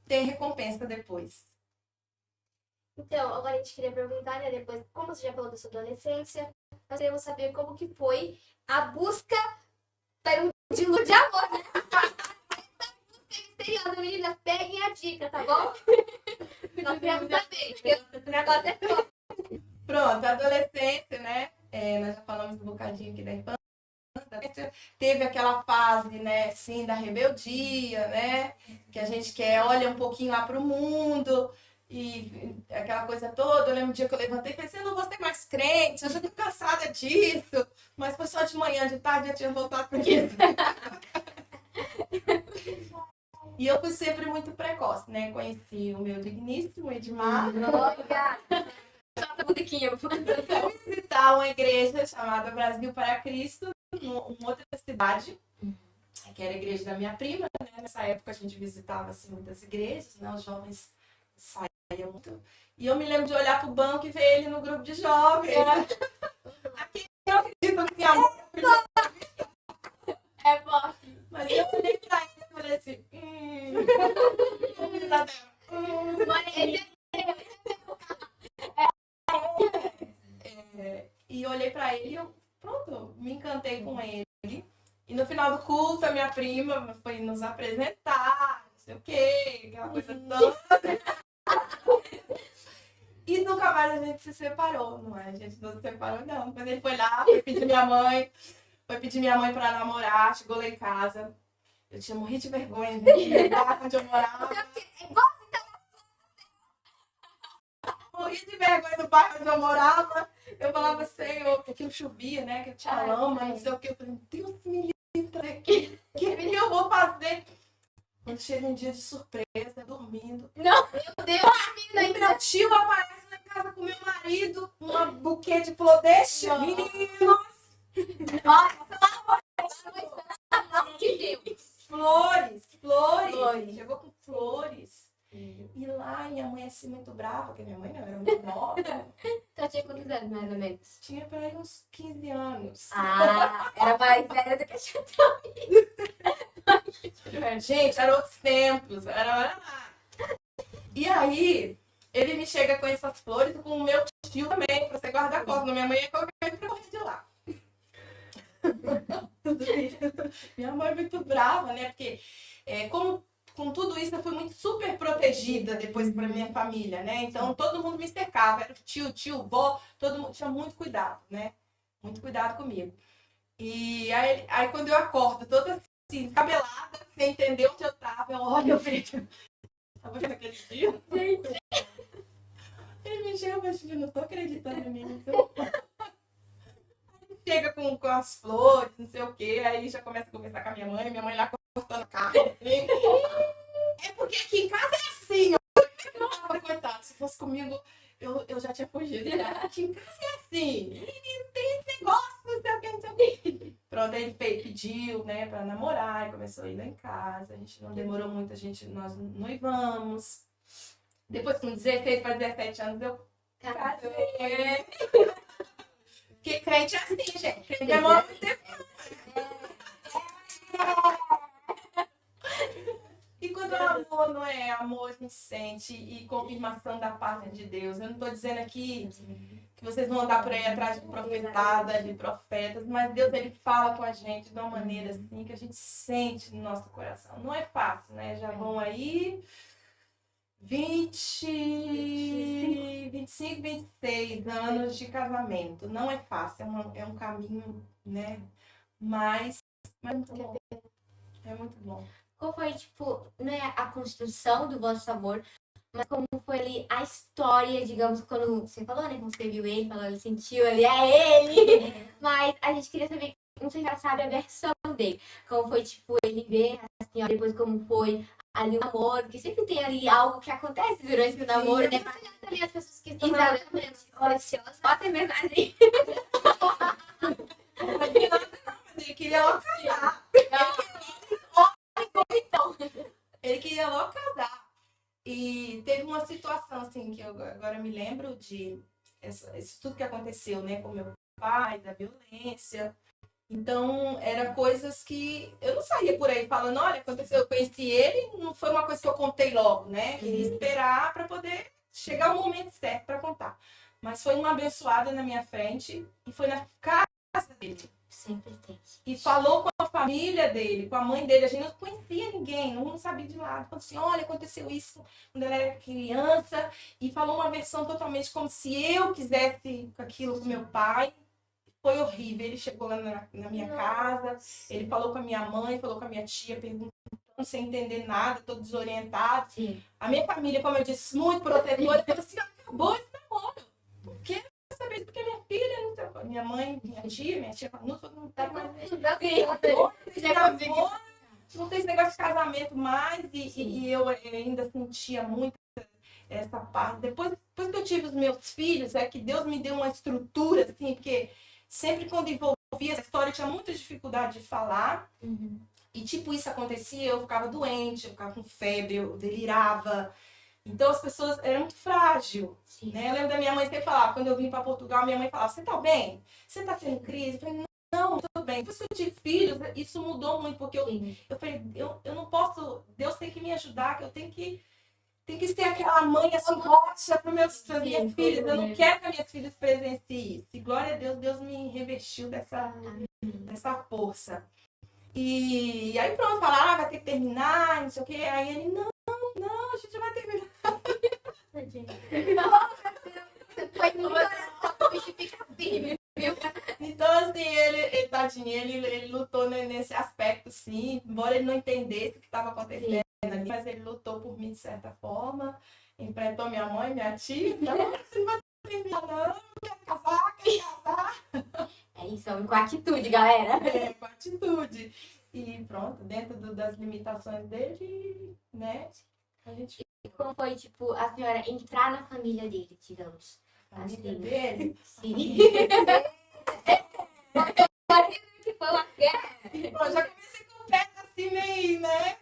C: Tem recompensa depois.
A: Então, agora a gente queria perguntar, né, depois, como você já falou da sua adolescência, nós queremos saber como que foi a busca de luz de amor, né? Misteriosa, meninas, peguem a dica, tá bom? Nós queremos saber, porque o negócio é top.
C: Pronto, adolescência, né? Nós já falamos um bocadinho aqui da infância. Teve aquela fase, né, assim, da rebeldia, né? Que a gente olha um pouquinho lá para o mundo e aquela coisa toda. Eu lembro um dia que eu levantei e pensei: eu não vou ser mais crente, eu já tô cansada disso. Mas foi só de manhã, de tarde eu tinha voltado para isso. E eu fui sempre muito precoce, né? Conheci o meu digníssimo Edmar.
B: musiquinha.
C: Visitar uma igreja chamada Brasil para Cristo, em outra cidade, que era a igreja da minha prima, né? Nessa época a gente visitava assim, muitas igrejas, né? Os jovens saíam muito. E eu me lembro de olhar para o banco e ver ele no grupo de jovens. Aqui eu acredito que minha mãe
B: É forte.
C: mas eu olhei para ele e falei assim, e olhei pra ele e eu, pronto, me encantei com ele. E no final do culto, a minha prima foi nos apresentar, não sei o quê, aquela coisa toda. E nunca mais a gente se separou, não é? A gente não se separou, não. Depois ele foi lá, foi pedir minha mãe pra namorar, chegou lá em casa. Eu tinha morrido de vergonha de lá onde eu morava. Morri de vergonha do bairro onde eu morava. Eu falava, Senhor, porque aquilo chovia, né? Que eu tinha lama, não sei o que. Eu falei, Deus me livre, o que eu vou fazer? Quando chega um dia de surpresa, dormindo.
B: Não,
A: Meu Deus,
C: Meu tio aparece na casa com meu marido, um buquê de flor deste. Meninos! Flores! Chegou com flores. E lá, minha mãe assim, muito brava, porque minha mãe não era muito nova.
B: Então tinha quantos anos, mais ou menos?
C: Tinha pra aí uns 15 anos.
B: Ah, era mais velha do que a gente.
C: Gente, eram outros tempos. Era lá. E aí, ele me chega com essas flores e com o meu tio também, pra ser guarda-costas. Minha mãe ia qualquer pra correr de lá. Minha mãe é muito brava, né? Porque, como com tudo isso, eu fui muito super protegida depois pra minha família, né? Então, todo mundo me cercava. Era tio, vó, todo mundo tinha muito cuidado, né? Muito cuidado comigo. E aí quando eu acordo, toda assim, descabelada, sem entender onde eu tava, eu olho, eu vejo. Tava vendo aquele dia? Ele me chega, mas eu não tô acreditando em mim. Então... Chega com as flores, não sei o quê, aí já começa a conversar com a minha mãe lá cortando carne. É porque aqui em casa é assim, ó. Coitado, se fosse comigo, eu já tinha fugido. Aqui em casa é assim, e não tem esse negócio, não sei o que, não sei o que. Pronto, aí ele pediu, né, pra namorar, e começou a ir lá em casa. A gente não demorou muito, nós noivamos. Depois, com 16 para 17 anos, eu casei. Porque crente é assim, gente. Crente demora muito tempo. E quando o amor não é amor, a gente sente, e confirmação da parte de Deus. Eu não estou dizendo aqui que vocês vão andar por aí atrás de profetada, de profetas, mas Deus, ele fala com a gente de uma maneira assim que a gente sente no nosso coração. Não é fácil, né? Já vão aí 25, 26 anos de casamento. Não é fácil, é um caminho, né? Mas é muito bom. É muito bom.
B: Qual foi, tipo, não é a construção do vosso amor, mas como foi ali a história, digamos, quando você falou, né? Quando você viu ele, falou, ele sentiu ali, é ele! Mas a gente queria saber, não sei se já sabe a versão dele. Como foi, tipo, ele ver a senhora, depois como foi ali o namoro, porque sempre tem ali algo que acontece durante o namoro, né?
A: também as pessoas que estão
B: Exatamente.
A: ansiosas.
B: Bota mesmo assim.
C: Mas ele queria logo casar. Ele queria logo casar. E teve uma situação, assim, que eu agora me lembro de isso tudo que aconteceu, né, com meu pai, da violência. Então, eram coisas que eu não saía por aí falando, olha, aconteceu, eu conheci ele, não foi uma coisa que eu contei logo, né? Queria esperar para poder chegar o momento certo para contar. Mas foi uma abençoada na minha frente e foi na casa dele.
B: Sempre tem.
C: E falou com a família dele, com a mãe dele. A gente não conhecia ninguém, não sabia de nada. Falou assim, olha, aconteceu isso quando ela era criança. E falou uma versão totalmente como se eu quisesse aquilo com meu pai. Foi horrível. Ele chegou lá na minha casa, ele falou com a minha mãe, falou com a minha tia, perguntando sem entender nada, todo desorientado.
B: Sim.
C: A minha família, como eu disse, muito protetora, falou assim, acabou esse namoro. Por quê? Saber porque minha filha, não tá... minha mãe, minha tia, não tá mais. Não tem esse negócio de casamento mais, e eu ainda sentia muito essa parte. Depois que eu tive os meus filhos, é que Deus me deu uma estrutura, assim, porque sempre quando envolvia essa história, eu tinha muita dificuldade de falar. E, tipo, isso acontecia, eu ficava doente, eu ficava com febre, eu delirava. Então, as pessoas eram muito frágil, né? Eu lembro da minha mãe sempre falava, quando eu vim para Portugal, minha mãe falava, você tá bem? Você tá tendo crise? Eu falei, não, tudo bem. Depois que eu tive filhos, isso mudou muito, porque eu falei, eu não posso, Deus tem que me ajudar, que eu tenho que ser aquela mãe assim, rocha para minhas filhas. Eu não quero que as minhas filhas presenciem isso. E glória a Deus, Deus me revestiu dessa força. E aí pronto, falaram, vai ter que terminar, não sei o quê. Aí ele, não, a gente vai terminar.
A: Foi no coração, o bicho fica firme, viu?
C: Então, assim, ele tadinho, ele lutou nesse aspecto, sim. Embora ele não entendesse o que estava acontecendo ali, mas ele lutou por mim de certa forma. Enfrentou minha mãe, minha tia. Não, você não vai terminar, não. Quero casar.
B: É isso, homem com atitude, galera.
C: Com atitude. E pronto, dentro das limitações dele, né? A gente...
B: E como foi, tipo, a senhora entrar na família dele, digamos?
C: A família dele?
B: Sim.
A: Que foi uma guerra.
C: Bom, já comecei com o pé assim meio, né?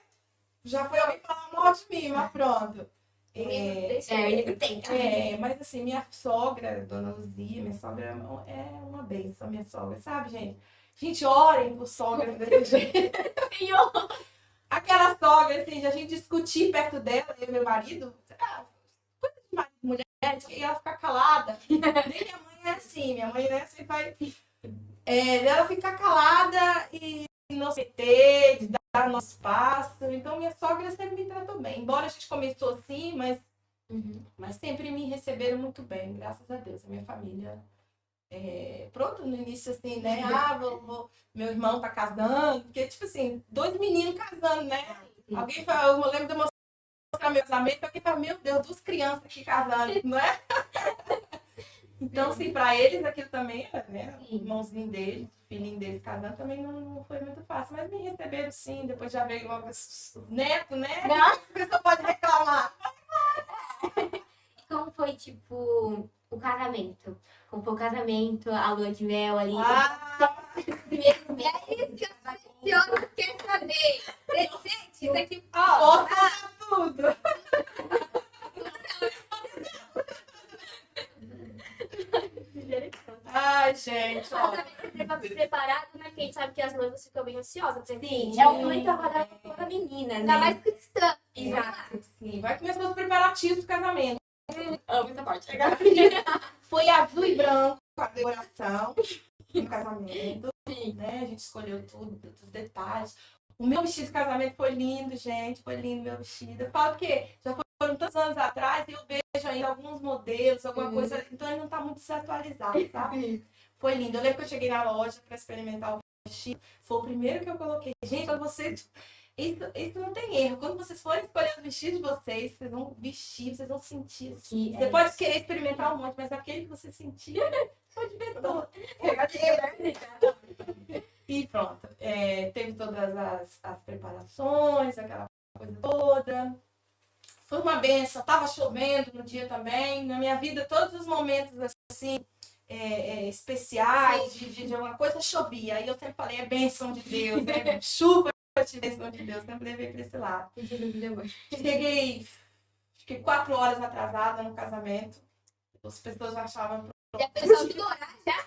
C: Já foi alguém falar mal de mim, mas pronto. Mas assim, minha sogra, Dona Luzia, minha sogra é uma bênção, minha sogra, sabe, gente? Gente, orem por sogra desse jeito. Aquela sogra, assim, a gente discutir perto dela, eu e meu marido, coisa de marido e mulher, e ela ficar calada. Nem minha mãe é assim, vai... ela ficar calada e não se ter, de dar nosso espaço. Então, minha sogra sempre me tratou bem. Embora a gente começou assim, mas sempre me receberam muito bem, graças a Deus. A minha família... pronto, no início assim, né? Meu irmão tá casando, porque, tipo assim, 2 meninos casando, né? Alguém fala, eu lembro de mostrar meu casamento, alguém fala, meu Deus, 2 crianças aqui casando, não é? Então, assim, pra eles aquilo também, né? O irmãozinho dele, o filhinho dele casando, também não foi muito fácil, mas me receberam sim, depois já veio logo neto, né?
B: Não.
C: A pessoa pode reclamar.
B: Como foi, tipo, o casamento? Como foi o casamento, a lua de mel ali?
A: Primeiro mês. É isso que a senhora quer saber. Gente, isso aqui,
C: Posso falar tudo. Ai, gente, ó.
E: Preparado, né? Quem sabe que as noivas ficam bem ansiosas.
B: Sim, é um momento agora pra toda menina, né?
A: ainda mais cristã.
B: Exato.
C: Sim, vai começar os preparativos do casamento.
B: Amo essa parte.
C: Foi azul e branco a decoração no casamento.
B: Sim.
C: Né? A gente escolheu tudo, os detalhes. O meu vestido de casamento foi lindo, gente. Foi lindo meu vestido. Eu falo que já foram tantos anos atrás e eu vejo ainda alguns modelos, alguma coisa. Então ele não tá muito desatualizado, sabe? Foi lindo. Eu lembro que eu cheguei na loja para experimentar o vestido. Foi o primeiro que eu coloquei. Gente, para vocês, isso não tem erro. Quando vocês forem escolher os vestidos de vocês vão vestir, vocês vão sentir. Assim. Você pode querer experimentar um monte, mas aquele que você sentir, pode ver todo. E pronto. Teve todas as preparações, aquela coisa toda. Foi uma benção. Tava chovendo no dia também. Na minha vida, todos os momentos assim, especiais, de alguma coisa, chovia. Aí eu sempre falei, é bênção de Deus, né? Chuva de bênção de Deus, sempre levei para esse lado. Fiquei 4 horas atrasada no casamento. As pessoas achavam...
A: E a pessoa ficou já.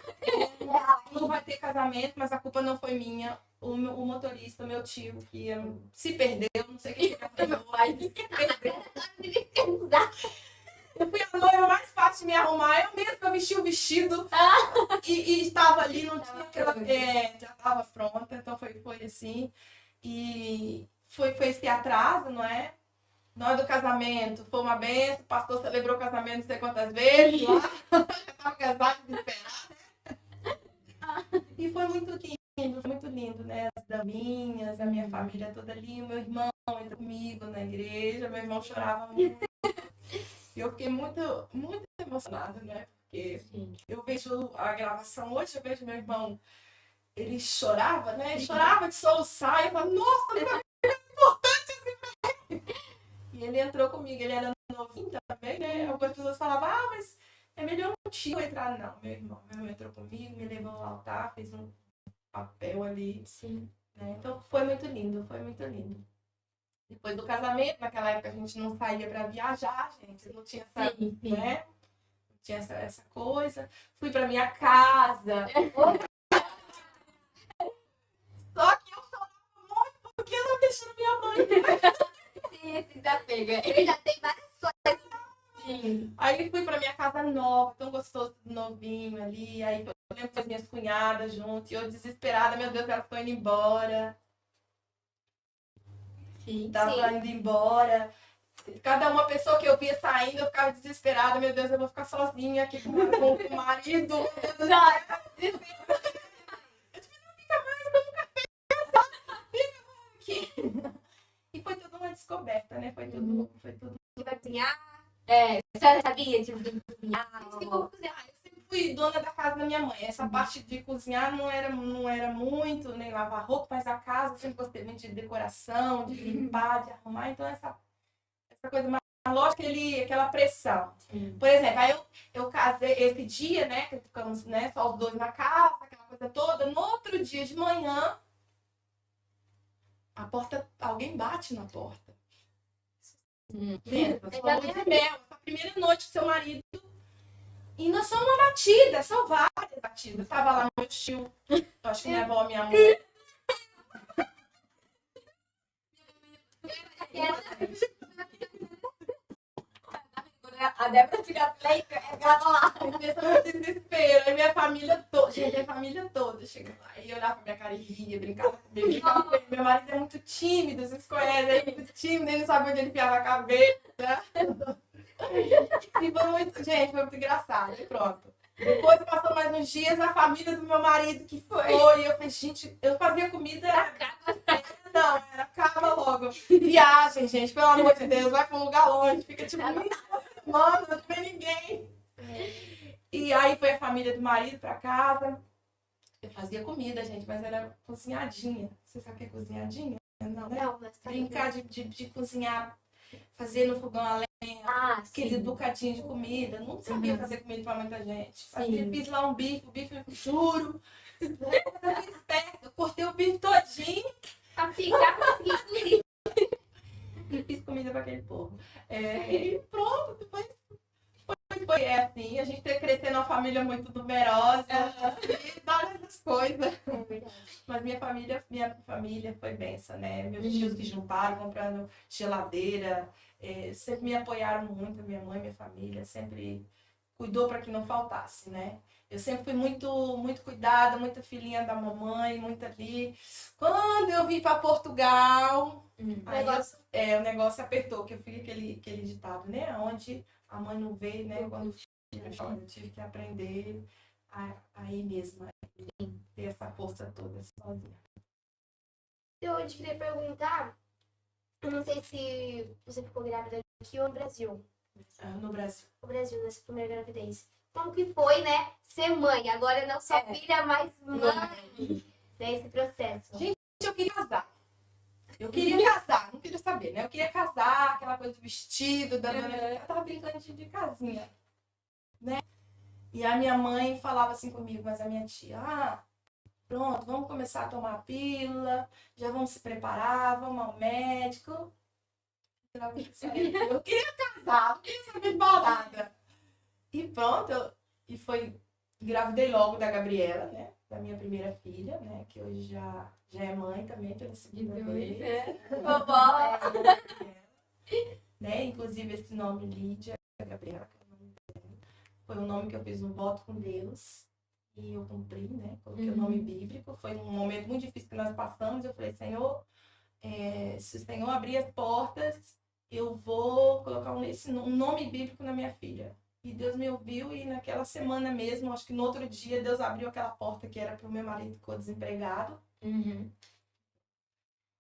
C: Não vai ter casamento, mas a culpa não foi minha. O motorista, meu tio, que se perdeu, não sei o que Eu fui a noiva mais fácil de me arrumar. Eu mesma vesti o vestido e estava ali, não tinha aquela... já estava pronta, então foi assim. E foi esse atraso, não é? Na hora do casamento, foi uma benção. O pastor celebrou o casamento não sei quantas vezes lá. Já estava casado, desesperado, né? E foi muito lindo, né? As daminhas, a minha família toda ali, o meu irmão entrou comigo na igreja, meu irmão chorava muito. E eu fiquei muito, muito emocionada, né? Porque eu vejo a gravação hoje, eu vejo meu irmão, ele chorava, né? Ele chorava de soluçar, e eu falava, nossa, não é importante assim. E ele entrou comigo, ele era novinho também, tio entrar, não. Meu irmão entrou comigo, me levou ao altar, fez um papel ali.
B: Sim.
C: Né? Então foi muito lindo, foi muito lindo. Depois do casamento, naquela época a gente não saía para viajar, gente. Não tinha essa,
B: Sim, sim.
C: né? Não tinha essa coisa. Fui para minha casa. Só que eu chorava muito porque eu não deixava minha mãe.
B: Sim, esse desapega.
A: Ele já tem várias coisas.
B: Sim.
C: Aí fui pra minha casa nova, tão gostoso, novinho ali. Aí eu lembro com as minhas cunhadas junto. E eu desesperada, meu Deus, elas estão indo embora.
B: Sim.
C: Tava indo embora. Cada uma pessoa que eu via saindo, eu ficava desesperada. Meu Deus, eu vou ficar sozinha aqui com o marido. Meu Deus do céu. E foi tudo uma descoberta, né? Foi tudo.
A: Que vai cozinhar.
B: A senhora sabia, tipo, de cozinhar?
C: Eu sempre fui dona da casa da minha mãe. Essa parte de cozinhar não era muito, nem lavar roupa, mas a casa eu sempre gostei muito de decoração, de limpar, de arrumar. Então essa coisa mais lógica, aquela pressão.
B: Sim.
C: Por exemplo, aí eu casei esse dia, né? Que ficamos, né, só os dois na casa, aquela coisa toda. No outro dia de manhã, alguém bate na porta. Pensa, sua lua de mel, essa primeira noite com seu marido. E não são uma batida, são várias batidas. Tava lá meu tio, eu acho que minha avó, minha mãe.
B: A Débora fica feita, ela lá.
C: Começou no desespero. Aí minha família toda, gente, minha família toda chegou lá. E olhava pra minha cara e ria, brincava comigo. Meu marido é muito tímido, vocês conhecem, ele é muito tímido, ele não sabe onde ele enfiava a cabeça. E foi muito, gente, foi muito engraçado. E pronto. Depois passou mais uns dias, a família do meu marido que foi. E eu falei, gente, eu fazia comida. Não, acaba logo. Viagem, gente, pelo amor de Deus, vai pra um lugar longe, fica tipo uma semana, não vê ninguém. E aí foi a família do marido pra casa. Eu fazia comida, gente, mas era cozinhadinha. Você sabe o que é cozinhadinha? Não, né?
A: Não, mas tá
C: Brincar de cozinhar, fazer no fogão a lenha, aquele bocadinho de comida. Não sabia fazer comida pra muita gente. Fiz lá um bife, o bife eu juro. Eu cortei o bife todinho.
A: Pra ficar conseguindo.
C: E fiz comida para aquele povo. E pronto, depois foi assim, a gente crescendo uma família muito numerosa, e várias coisas. Mas minha família foi benção, né? Meus tios que juntaram, comprando geladeira, sempre me apoiaram muito, minha mãe, minha família, sempre cuidou para que não faltasse, né? Eu sempre fui muito cuidada, muita filhinha da mamãe, muito ali. Quando eu vim para Portugal, aí o negócio apertou, que eu fiz aquele ditado, né? Onde a mãe não vê, né? Quando o filho chora, eu tive que aprender aí mesmo, ter essa força toda sozinha.
A: Eu te queria perguntar, eu não sei se você ficou grávida aqui ou no Brasil.
C: No Brasil.
A: No Brasil, nessa primeira gravidez. Como que foi, né? Ser mãe. Agora não só filha, mas mãe. Nesse processo.
C: Gente, eu queria casar. Eu queria casar, não queria saber, né? Eu queria casar, aquela coisa do vestido, eu tava brincando de casinha, né? E a minha mãe falava assim comigo, mas a minha tia, pronto, vamos começar a tomar a pílula, já vamos se preparar, vamos ao médico. Eu queria casar, não queria saber de balada. E pronto, engravidei logo da Gabriela, né? Da minha primeira filha, né? Que hoje já é mãe também, pela segunda vez.
B: Vovó.
C: Né? Inclusive esse nome Lídia, Gabriela, que é o nome dela, foi um nome que eu fiz um voto com Deus. E eu cumpri, né? Coloquei o nome bíblico. Foi um momento muito difícil que nós passamos. Eu falei, Senhor, se o Senhor abrir as portas, eu vou colocar um nome bíblico na minha filha. E Deus me ouviu e naquela semana mesmo, acho que no outro dia, Deus abriu aquela porta que era para o meu marido que ficou desempregado.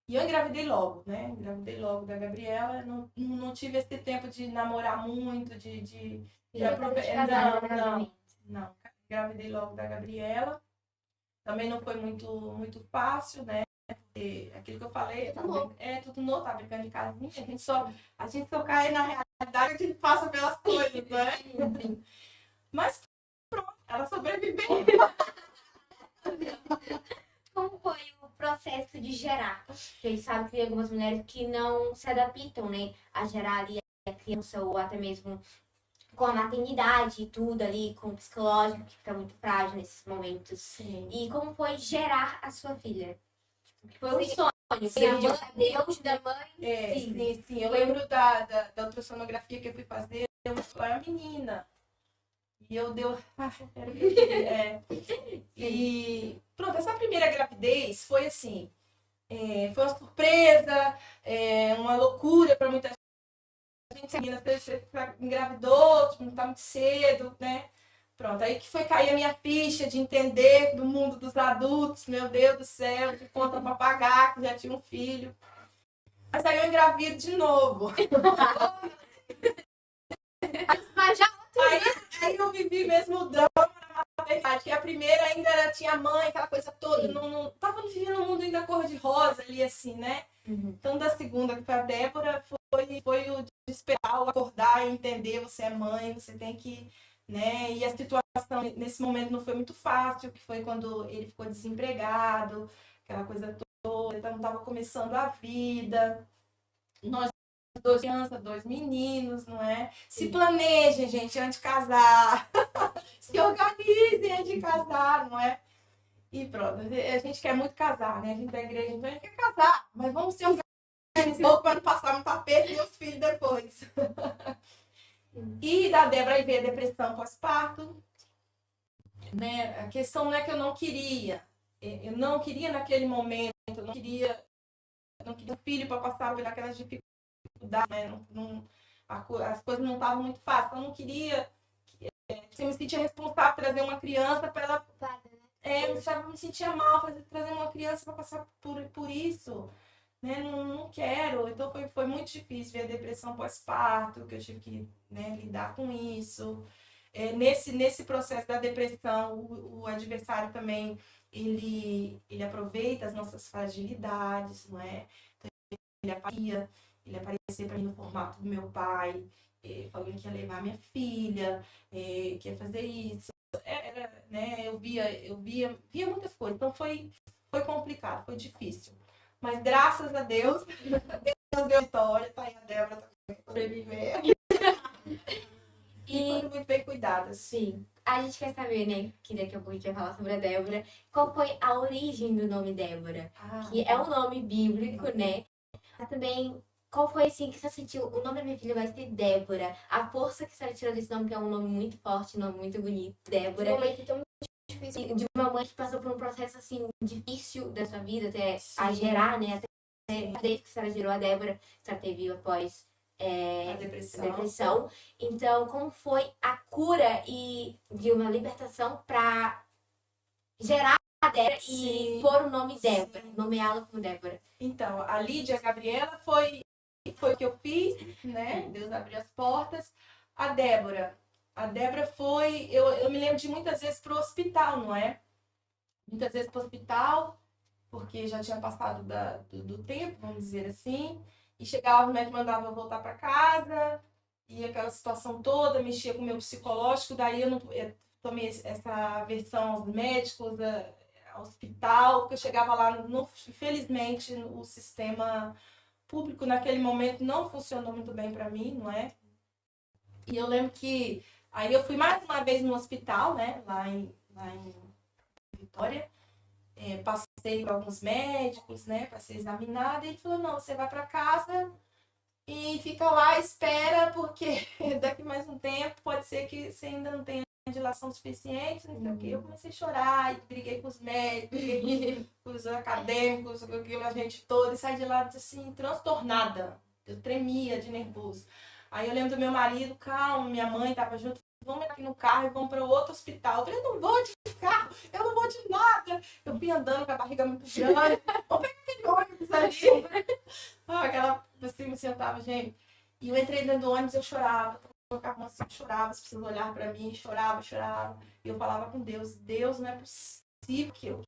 C: E eu engravidei logo, né? Engravidei logo da Gabriela. Não tive esse tempo de namorar muito, de aproveitar. Não. Engravidei logo da Gabriela. Também não foi muito fácil, né? Porque aquilo que eu falei, tudo novo, tá brincando de casinha. A gente só cai na realidade que a gente passa pelas coisas, né? Mas ela sobreviveu.
B: Como foi o processo de gerar? Porque a gente sabe que tem algumas mulheres que não se adaptam, né, a gerar ali a criança ou até mesmo com a maternidade e tudo ali, com o psicológico, que fica muito frágil nesses momentos.
C: Sim.
B: E como foi gerar a sua filha? Que foi um
A: Sim.
B: sonho. Você
A: a
B: pediu
A: mãe,
B: pra Deus,
A: da mãe.
C: Sim. Eu lembro da ultrassonografia que eu fui fazer, eu foi uma menina. E eu deu. Era o que eu queria. E pronto, essa primeira gravidez foi assim. Foi uma surpresa, uma loucura para muita gente. A menina você engravidou, não tá muito cedo, né? Pronto, aí que foi cair a minha ficha de entender do mundo dos adultos, meu Deus do céu, de conta pra pagar, que já tinha um filho. Mas aí eu engravido de novo.
A: Mas já
C: Aí eu vivi mesmo o drama na maternidade, que a primeira ainda tinha mãe, aquela coisa toda, não tava vivendo um mundo ainda cor-de-rosa ali, assim, né? Então da segunda, que foi a Débora, foi o desesperar, o acordar e entender, você é mãe, você tem que, né? E a situação nesse momento não foi muito fácil, que foi quando ele ficou desempregado, aquela coisa toda, então estava começando a vida. Nós 2 crianças, 2 meninos, não é? Se planejem, gente, antes de casar. Se organizem antes de casar, não é? E pronto, a gente quer muito casar, né? A gente da igreja, então a gente quer casar, mas vamos se organizar para não passar no tapete e os filhos depois. E da Débora aí veio a depressão pós-parto. Né? A questão não é que eu não queria. Eu não queria naquele momento, eu não queria um filho para passar por aquelas dificuldades, né? As coisas não estavam muito fáceis. Eu não queria. Eu me sentia responsável por trazer uma criança para ela. Eu me sentia mal trazer uma criança para passar por isso. Né? Não quero. Então foi muito difícil ver a depressão pós-parto, que eu tive que, né, lidar com isso. Nesse processo da depressão, o adversário também ele aproveita as nossas fragilidades, não é? Então, ele aparecia para mim no formato do meu pai, falando que ia levar minha filha, que ia fazer isso. Né? Eu via muitas coisas, então foi complicado, foi difícil. Mas graças a Deus, Deus deu vitória, tá aí a Débora também sobreviver. E foram muito bem cuidadas.
B: Sim. A gente quer saber, né, que daqui a pouco a gente vai falar sobre a Débora, qual foi a origem do nome Débora? Que é um nome bíblico, né? Mas também, qual foi, assim, que você sentiu, o nome da minha filha vai ser Débora. A força que você tirou desse nome, que é um nome muito forte, um nome muito bonito, Débora.
A: Um momento tão difícil.
B: De uma mãe que passou por um processo, assim, difícil da sua vida, até a gerar, né? Até desde que a senhora gerou a Débora, que a senhora teve após
C: A
B: a
C: depressão.
B: depressão. Então, como foi a cura e de uma libertação para gerar a Débora e pôr o nome Débora, nomeá-la como Débora?
C: Então, a Lídia Gabriela foi o que eu fiz, né? Deus abriu as portas. A Débora foi, eu me lembro de muitas vezes para o hospital, não é? Muitas vezes para o hospital, porque já tinha passado do tempo, vamos dizer assim. E chegava, o médico mandava eu voltar para casa, e aquela situação toda, mexia com o meu psicológico, daí eu tomei essa versão aos médicos, ao hospital, porque eu chegava lá, infelizmente, o sistema público naquele momento não funcionou muito bem para mim, não é? E eu lembro que aí eu fui mais uma vez no hospital, né, lá em Vitória, passei por alguns médicos, né, para ser examinada, e ele falou, não, você vai para casa e fica lá, espera, porque daqui mais um tempo pode ser que você ainda não tenha dilação suficiente, não sei o quê. Eu comecei a chorar, e briguei com os médicos, briguei com os acadêmicos, com aquela gente toda, e saí de lá assim, transtornada. Eu tremia de nervoso. Aí eu lembro do meu marido, calmo, minha mãe estava junto, vamos aqui no carro e vamos para outro hospital. Eu falei, eu não vou de carro, eu não vou de nada. Eu fui andando com a barriga muito grande, vamos pegar aquele ônibus ali. Aquela, assim, me sentava, gente. E eu entrei dentro do ônibus, eu chorava. Colocava assim, chorava, as pessoas olhavam para mim, chorava. E eu falava com Deus, Deus, não é possível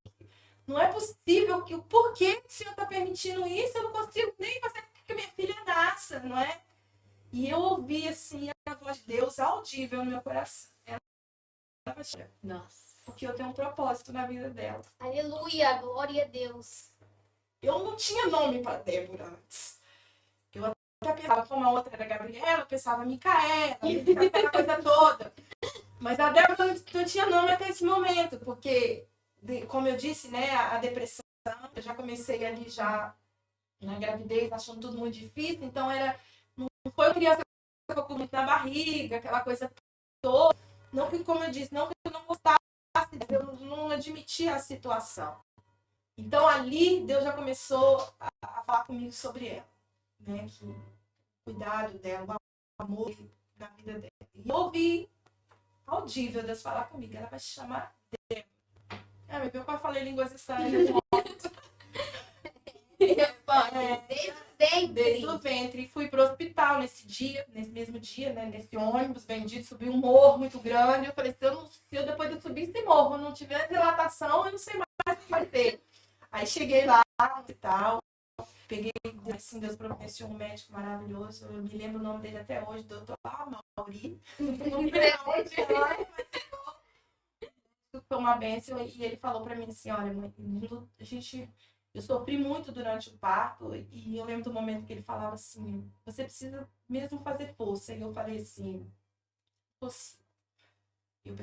C: não é possível que o porquê que o Senhor está permitindo isso, eu não consigo nem fazer com que minha filha nasça, não é? E eu ouvi assim a voz de Deus audível no meu coração. Ela tava chorando.
B: Nossa.
C: Porque eu tenho um propósito na vida dela.
A: Aleluia, glória a Deus.
C: Eu não tinha nome para Débora antes. Eu até pensava como a outra era Gabriela, eu pensava Micaela, aquela coisa toda. Mas a Débora não tinha nome até esse momento, porque, como eu disse, né, a depressão, eu já comecei ali já na gravidez, achando tudo muito difícil, então não foi uma criança que ficou muito na barriga, aquela coisa toda. Não que, como eu disse, não que eu não gostasse, eu não admitia a situação. Então ali Deus já começou a falar comigo sobre ela, né? Que o cuidado dela, o amor da vida dela. E eu ouvi audível Deus falar comigo, ela vai se chamar Débora. Meu pai falei línguas estranhas. Desde o ventre. Fui pro hospital nesse mesmo dia, né? Nesse ônibus bendito, subi um morro muito grande. Eu falei, se eu depois de subir esse morro não tiver dilatação, eu não sei mais o que vai ter. Aí cheguei lá no hospital, peguei, assim, Deus providenciou um médico maravilhoso, eu me lembro o nome dele até hoje, doutor Mauri. Foi uma bênção e ele falou pra mim assim, olha, mãe, eu sofri muito durante o parto e eu lembro do momento que ele falava assim, você precisa mesmo fazer força. E eu falei assim, possível. Eu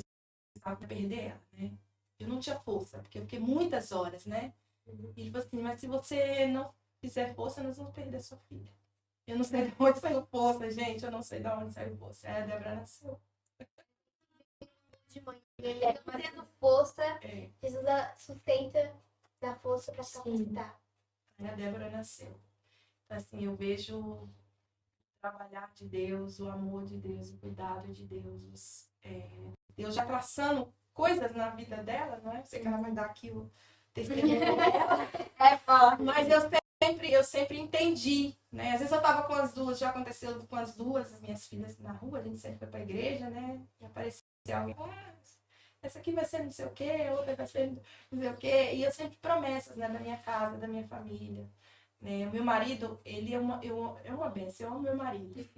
C: pensava que ia perder ela, né? Eu não tinha força, porque eu fiquei muitas horas, né? E ele falou assim, mas se você não fizer força, nós vamos perder sua filha. Eu não sei de onde saiu força, gente. Eu não sei de onde saiu força. A Débora nasceu.
A: De manhã. Estamos tendo força. Jesus sustenta da força para capacitar.
C: A Débora nasceu. Então, assim, eu vejo o trabalhar de Deus, o amor de Deus, o cuidado de Deus. Deus já traçando coisas na vida dela, não é? Sei que ela vai dar aqui o testemunho dela. Mas eu sempre entendi, né? Às vezes eu tava com as duas, já aconteceu com as duas, as minhas filhas na rua, a gente sempre foi pra igreja, né? E aparecia alguém, essa aqui vai ser não sei o quê, outra vai ser não sei o quê. E eu sempre promessas, né? Da minha casa, da minha família. Né? O meu marido, ele é uma bênção, eu amo meu marido.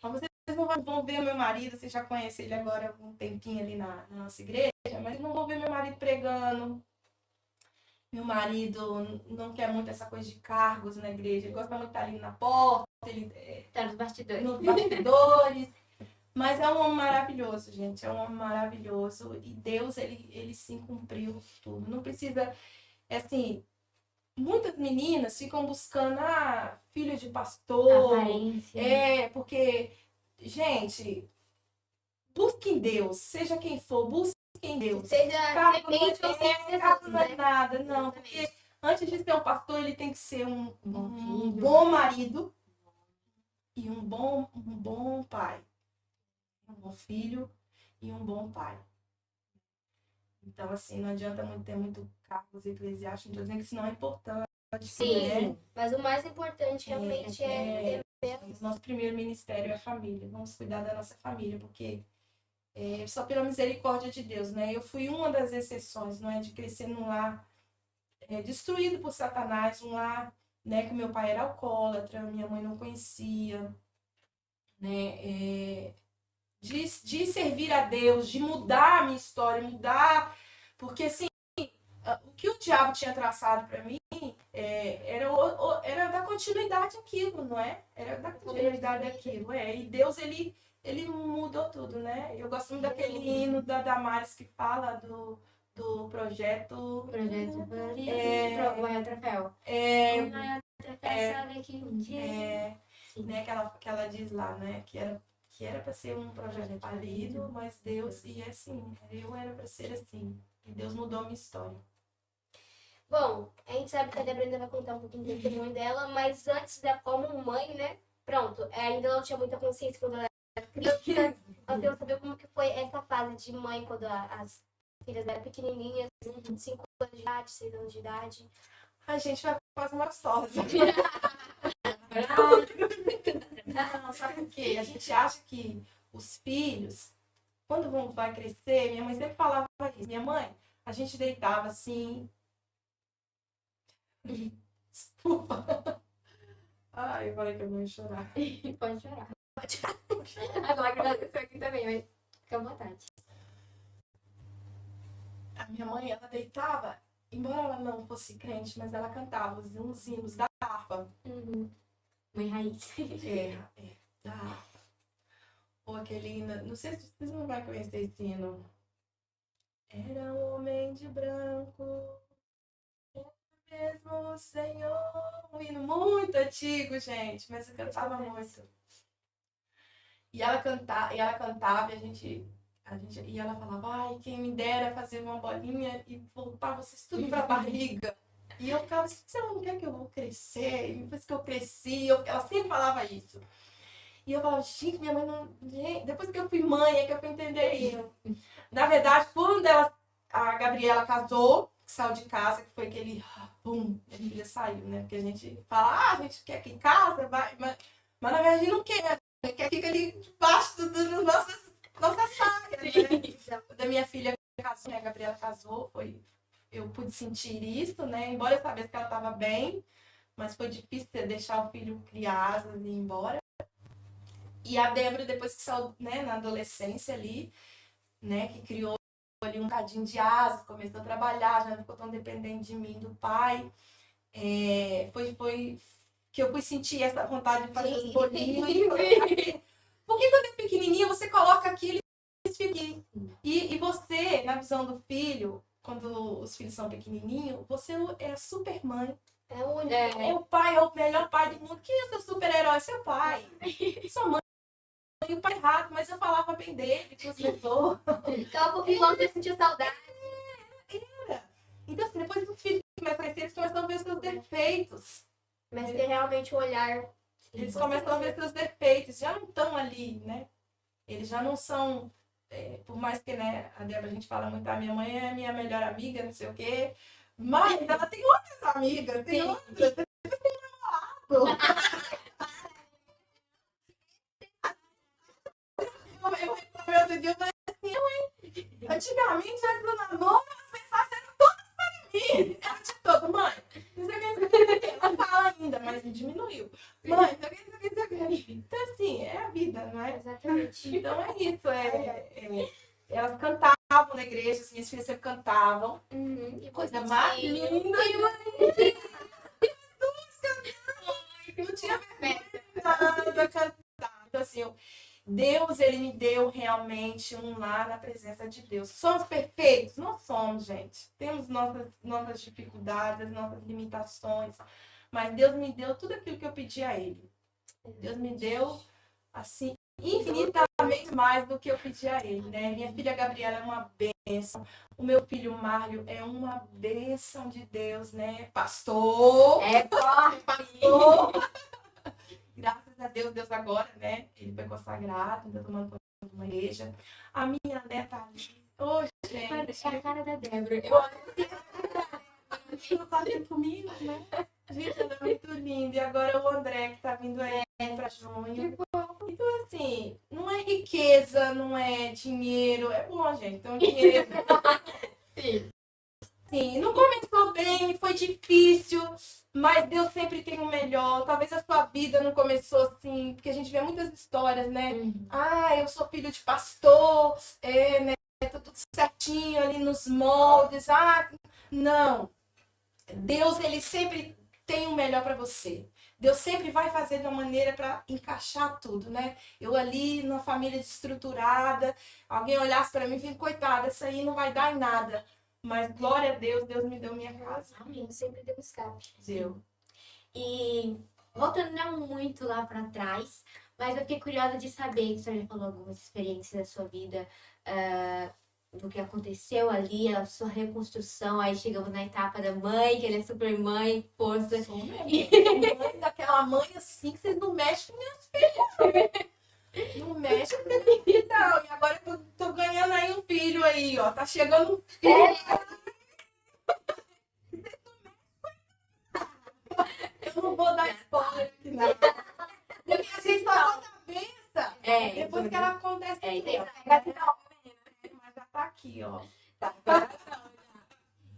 C: Mas vocês não vão ver o meu marido, vocês já conhecem ele agora há um tempinho ali na nossa igreja, mas não vão ver meu marido pregando. Meu marido não quer muito essa coisa de cargos na igreja. Ele gosta muito de estar ali na porta, ele
B: Tá nos bastidores.
C: nos bastidores. Mas é um homem maravilhoso, gente. É um homem maravilhoso. E Deus, ele sim cumpriu tudo. Não precisa, assim, muitas meninas ficam buscando, filho de pastor.
B: Aparência.
C: Porque, gente, busque em Deus. Seja quem for, busque em Deus.
A: Seja
C: Cargo
A: temente ou sem
C: não é nada, não. Porque antes de ser um pastor, ele tem que ser um
B: Bom
C: bom marido e um bom pai. Um bom filho e um bom pai. Então, assim, não adianta muito ter muito cargos eclesiásticos, não estou dizendo que isso não é importante.
E: Sim,
C: né?
E: mas o mais importante realmente é ter
C: Nosso primeiro ministério é a família. Vamos cuidar da nossa família, porque só pela misericórdia de Deus, né? Eu fui uma das exceções, não é, de crescer num lar destruído por Satanás, um lar, né, que meu pai era alcoólatra, minha mãe não conhecia, né? De servir a Deus, de mudar a minha história, porque assim, o que o diabo tinha traçado para mim era da continuidade aquilo, não é? Era da continuidade daquilo, E Deus, ele mudou tudo, né? Eu gosto muito daquele hino da Damares que fala do projeto...
B: Maior Troféu. Maior Troféu, sabe que um dia...
C: né, que ela diz lá, né? Que era para ser um projeto falido, mas Deus, e assim, eu era para ser assim. E Deus mudou a minha história.
E: Bom, a gente sabe que a Débora ainda vai contar um pouquinho do testemunho dela, mas antes da como mãe, né? Pronto, ainda não tinha muita consciência quando ela era criança. Nós queremos saber como que foi essa fase de mãe quando as filhas eram pequenininhas, 5 anos de idade, 6 anos de idade.
C: A gente vai fazer uma gostosa. Não, sabe por quê? A gente acha que os filhos, quando vai crescer, minha mãe sempre falava isso. Minha mãe, a gente deitava assim. Desculpa. Ai, eu falei que eu não ia chorar.
B: Pode chorar. A lágrima foi aqui também, mas fica à vontade.
C: a minha mãe, ela deitava, embora ela não fosse crente, mas ela cantava uns hinos da harpa.
B: Mãe raiz.
C: Da harpa. Ou aquele hino, não sei se vocês não vão conhecer esse hino. Era um homem de branco, era mesmo o Senhor. Um hino muito antigo, gente, mas eu cantava muito. E ela cantava e ela falava, ai, quem me dera fazer uma bolinha e voltar vocês tudo pra barriga. E eu ficava assim, você não quer que eu vou crescer? E depois que eu cresci, ela sempre falava isso. E eu falava, gente, minha mãe não. Gente, depois que eu fui mãe, é que eu fui entender isso. Na verdade, quando a Gabriela casou, que saiu de casa, que foi aquele pum, a gente já saiu, né? Porque a gente fala, a gente quer que casa, vai, mas na verdade a gente não quer. Que fica ali debaixo das nossas saias, né? Quando a minha filha casou, né? A Gabriela casou, eu pude sentir isso, né? Embora eu sabesse que ela estava bem, mas foi difícil deixar o filho criar asas e ir embora. E a Débora, depois que saiu, né, na adolescência ali, né, que criou ali um bocadinho de asas, começou a trabalhar, já não ficou tão dependente de mim, do pai, foi que eu fui sentir essa vontade de fazer os bolinhos. Porque quando é pequenininha, você coloca aquilo e fica aqui. E você, na visão do filho, quando os filhos são pequenininhos, você é a super mãe.
E: É o único.
C: É o pai, é o melhor pai do mundo. Quem é o seu super-herói? Seu pai. Sua mãe. E o pai errado, mas eu falava bem dele, que você levou.
A: Então, um pouquinho longe eu sentiu saudade.
C: Então, assim, depois que os filhos começam a crescer, eles começam a ver os seus defeitos.
E: Mas ter realmente um olhar.
C: Eles começam a ver seus defeitos, já não estão ali, né? Eles já não são, por mais que, né, a Débora, a gente fala muito, a minha mãe é minha melhor amiga, não sei o quê, mas ela tem outras amigas, tem outras, tem um namorado. Eu outro dia eu falei assim, antigamente, antes do namoro, as mensagens eram todas para mim. Era de todo, mãe. Não sei o que. Ela fala ainda, mas diminuiu. Mãe, não sei o que. Então, assim, é a vida, não é?
E: Exatamente.
C: Então é isso. Elas cantavam na igreja, as minhas filhas sempre cantavam.
E: E
C: Coisa
E: você
C: mais
E: tinha-
C: linda. Não tinha nada cantar. Então, assim, Deus, ele me deu realmente um lar na presença de Deus. Somos perfeitos? Não somos, gente. Temos nossas dificuldades, nossas limitações. Mas Deus me deu tudo aquilo que eu pedi a Ele. Deus me deu, assim, infinitamente mais do que eu pedi a Ele, né? Minha filha Gabriela é uma bênção. O meu filho Mário é uma bênção de Deus, né? Pastor! Pastor! Graças a Deus, Deus agora, né? Ele foi consagrado, ainda tomando conta de uma igreja. A minha neta ali. Ô, gente.
B: É a cara da Débora.
C: Ela tá aqui comigo, né? Gente, ela é muito linda. E agora o André, que tá vindo aí pra junho. Então, assim, não é riqueza, não é dinheiro. É bom, gente, então dinheiro. Sim, não começou bem, foi difícil, mas Deus sempre tem o melhor. Talvez a sua vida não começou assim, porque a gente vê muitas histórias, né? Ah, eu sou filho de pastor, né? Tá tudo certinho ali nos moldes. Ah, não. Deus, ele sempre tem o melhor para você. Deus sempre vai fazer de uma maneira para encaixar tudo, né? Eu ali, numa família desestruturada, alguém olhasse para mim e falasse, coitada, essa aí não vai dar em nada. Mas, glória a Deus, Deus me deu minha casa.
E: Amém. Sempre deu escape.
C: Deu.
B: E voltando não muito lá pra trás, mas eu fiquei curiosa de saber, que você já falou algumas experiências da sua vida, do que aconteceu ali, a sua reconstrução, aí chegamos na etapa da mãe, que ela é super mãe, força.
C: Sou mesmo. Mãe daquela mãe assim que vocês não mexem com meus filhos. Não mexe com meu filho, não. E agora eu tô ganhando aí um filho aí, ó. Tá chegando um filho. Eu não vou dar spoiler aqui, não. Porque a gente só conta a benção depois que ela acontece. Mas já tá aqui, ó.